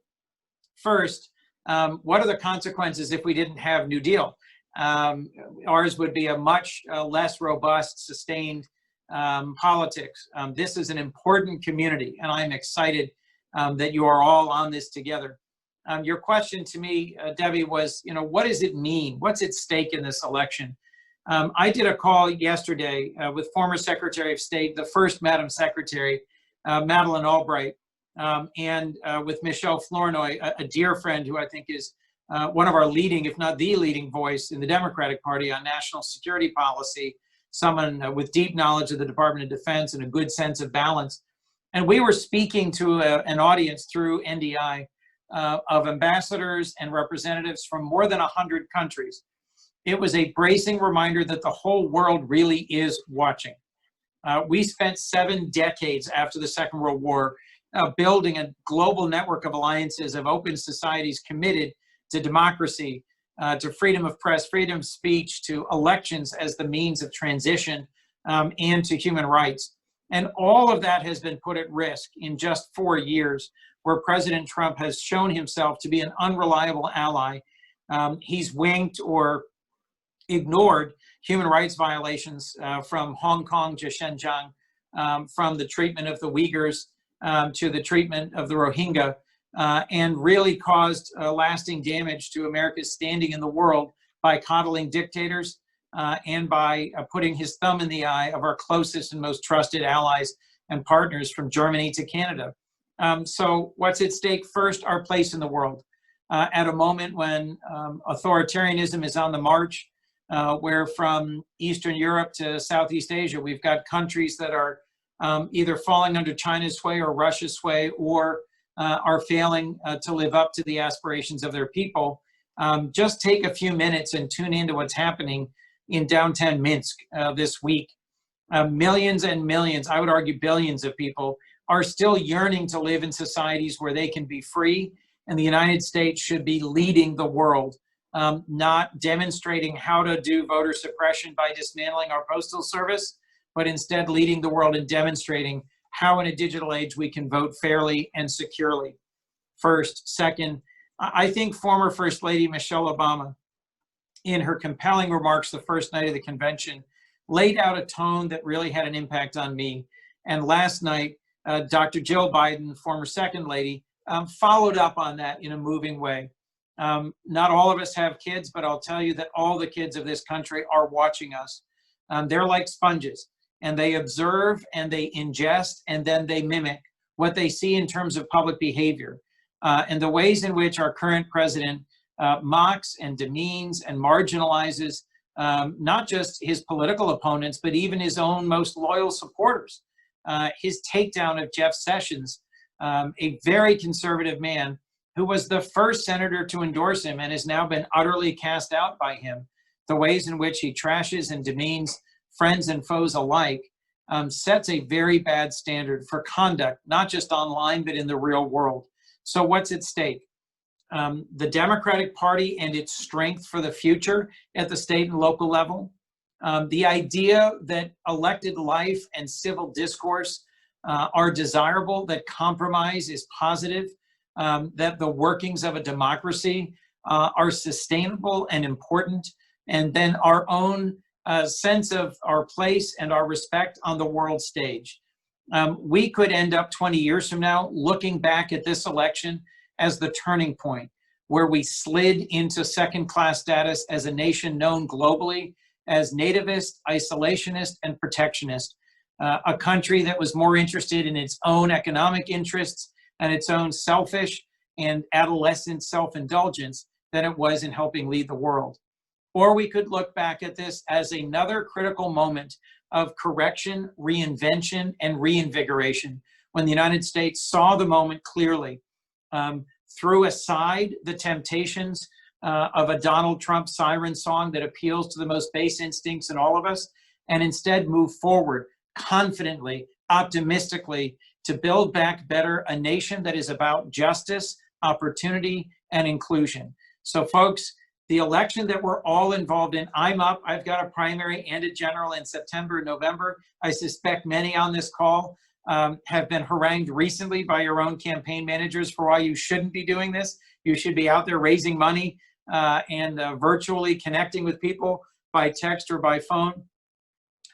first, what are the consequences if we didn't have New Deal? Ours would be a much less robust, sustained politics. This is an important community, and I'm excited that you are all on this together. Your question to me, Debbie, was, what does it mean? What's at stake in this election? I did a call yesterday with former Secretary of State, the first Madam Secretary, Madeleine Albright, and with Michelle Flournoy, a dear friend who I think is one of our leading, if not the leading voice in the Democratic Party on national security policy, someone with deep knowledge of the Department of Defense and a good sense of balance. And we were speaking to an audience through NDI of ambassadors and representatives from more than 100 countries. It was a bracing reminder that the whole world really is watching. We spent 7 decades after the Second World War building a global network of alliances of open societies committed to democracy, to freedom of press, freedom of speech, to elections as the means of transition, and to human rights. And all of that has been put at risk in just 4 years, where President Trump has shown himself to be an unreliable ally. He's winked or ignored human rights violations from Hong Kong to Xinjiang, from the treatment of the Uyghurs to the treatment of the Rohingya, and really caused lasting damage to America's standing in the world by coddling dictators and by putting his thumb in the eye of our closest and most trusted allies and partners from Germany to Canada. So what's at stake? First, our place in the world. At a moment when authoritarianism is on the march, where from Eastern Europe to Southeast Asia, we've got countries that are either falling under China's sway or Russia's sway, or are failing to live up to the aspirations of their people. Just take a few minutes and tune into what's happening in downtown Minsk this week. Millions and millions, I would argue billions of people, are still yearning to live in societies where they can be free, and the United States should be leading the world, not demonstrating how to do voter suppression by dismantling our postal service, but instead leading the world in demonstrating how in a digital age we can vote fairly and securely. First. Second, I think former First Lady Michelle Obama, in her compelling remarks the first night of the convention, laid out a tone that really had an impact on me. And last night, Dr. Jill Biden, former Second Lady, followed up on that in a moving way. Not all of us have kids, but I'll tell you that all the kids of this country are watching us. They're like sponges, and they observe and they ingest and then they mimic what they see in terms of public behavior. And the ways in which our current president mocks and demeans and marginalizes not just his political opponents, but even his own most loyal supporters. His takedown of Jeff Sessions, a very conservative man who was the first senator to endorse him and has now been utterly cast out by him. The ways in which he trashes and demeans friends and foes alike sets a very bad standard for conduct, not just online, but in the real world. So what's at stake? The Democratic Party and its strength for the future at the state and local level. The idea that elected life and civil discourse are desirable, that compromise is positive, that the workings of a democracy are sustainable and important, and then our own sense of our place and our respect on the world stage. We could end up 20 years from now looking back at this election as the turning point, where we slid into second-class status as a nation known globally as nativist, isolationist, and protectionist, a country that was more interested in its own economic interests and its own selfish and adolescent self-indulgence than it was in helping lead the world. Or we could look back at this as another critical moment of correction, reinvention, and reinvigoration, when the United States saw the moment clearly, threw aside the temptations of a Donald Trump siren song that appeals to the most base instincts in all of us, and instead move forward confidently, optimistically, to build back better a nation that is about justice, opportunity, and inclusion. So folks, the election that we're all involved in, I'm up. I've got a primary and a general in September and November. I suspect many on this call have been harangued recently by your own campaign managers for why you shouldn't be doing this. You should be out there raising money and virtually connecting with people by text or by phone.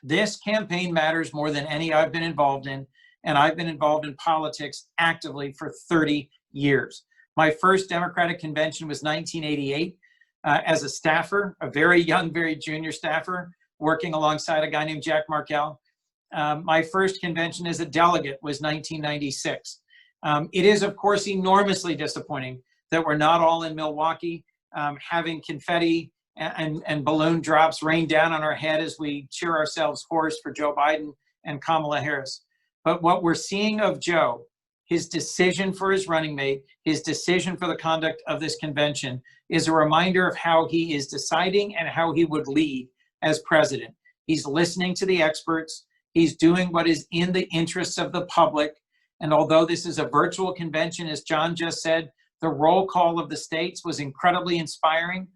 This campaign matters more than any I've been involved in, and I've been involved in politics actively for 30 years. My first Democratic convention was 1988 as a staffer, a very young, very junior staffer, working alongside a guy named Jack Markell. My first convention as a delegate was 1996. It is, of course, enormously disappointing that we're not all in Milwaukee having confetti and balloon drops rain down on our head as we cheer ourselves hoarse for Joe Biden and Kamala Harris. But what we're seeing of Joe, his decision for his running mate, his decision for the conduct of this convention, is a reminder of how he is deciding and how he would lead as president. He's listening to the experts. He's doing what is in the interests of the public. And although this is a virtual convention, as John just said, the roll call of the states was incredibly inspiring.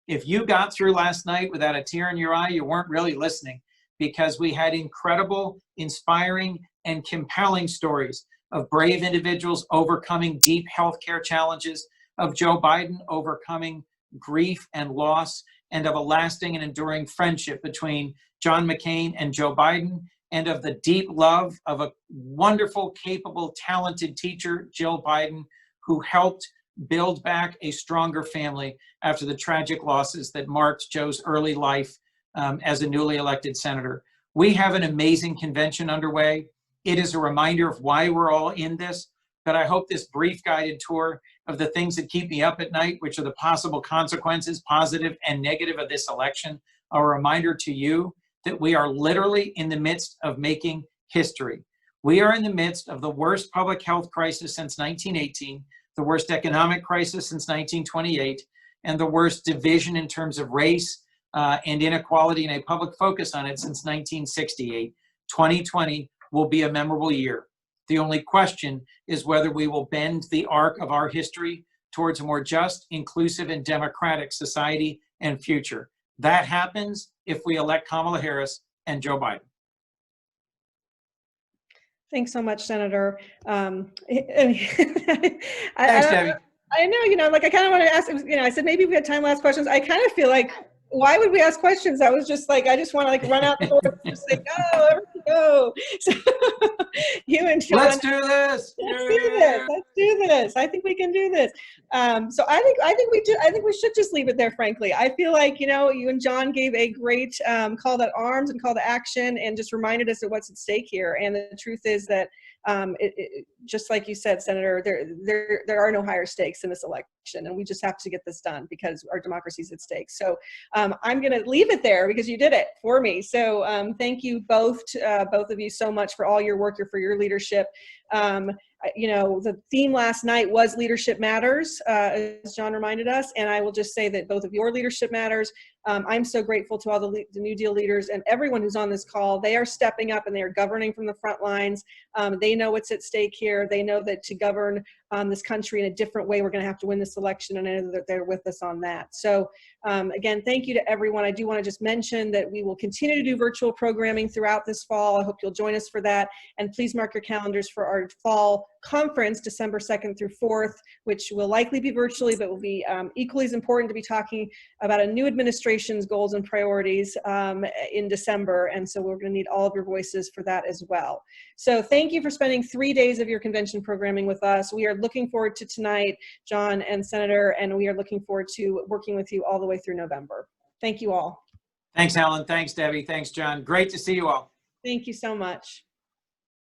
If you got through last night without a tear in your eye, you weren't really listening, because we had incredible, inspiring, and compelling stories of brave individuals overcoming deep healthcare challenges, of Joe Biden overcoming grief and loss, and of a lasting and enduring friendship between John McCain and Joe Biden, and of the deep love of a wonderful, capable, talented teacher, Jill Biden, who helped build back a stronger family after the tragic losses that marked Joe's early life as a newly elected senator. We have an amazing convention underway. It is a reminder of why we're all in this, but I hope this brief guided tour of the things that keep me up at night, which are the possible consequences, positive and negative, of this election, are a reminder to you that we are literally in the midst of making history. We are in the midst of the worst public health crisis since 1918, the worst economic crisis since 1928, and the worst division in terms of race and inequality and a public focus on it since 1968. 2020 will be a memorable year. The only question is whether we will bend the arc of our history towards a more just, inclusive, and democratic society and future. That happens if we elect Kamala Harris and Joe Biden. Thanks so much, Senator. Thanks, Debbie. I know, like I kind of want to ask, I said maybe if we had time to ask questions. I kind of feel like, why would we ask questions? I was just like, I just want to run out the door and just say, go, everything go. So, you and John. Let's do this. Let's do this. Let's do this. I think we can do this. So I think we do. I think we should just leave it there. Frankly, I feel like you and John gave a great call to arms and call to action, and just reminded us of what's at stake here. And the truth is that just like you said, Senator, there are no higher stakes in this election, and we just have to get this done because our democracy is at stake. So I'm going to leave it there because you did it for me. So thank you both of you so much for all your work, for your leadership. The theme last night was Leadership Matters, as John reminded us, and I will just say that both of your leadership matters. I'm so grateful to all the New Deal leaders and everyone who's on this call. They are stepping up and they are governing from the front lines. They know what's at stake here. They know that to govern this country in a different way, we're going to have to win this election, and I know that they're with us on that. So again, thank you to everyone. I do want to just mention that we will continue to do virtual programming throughout this fall. I hope you'll join us for that. And please mark your calendars for our fall conference, December 2nd through 4th, which will likely be virtually, but will be equally as important to be talking about a new administration's goals and priorities in December. And so we're going to need all of your voices for that as well. So thank you for spending 3 days of your convention programming with us. We are looking forward to tonight, John and Senator, and we are looking forward to working with you all the way through November. Thank you all. Thanks, Helen. Thanks, Debbie. Thanks, John. Great to see you all. Thank you so much.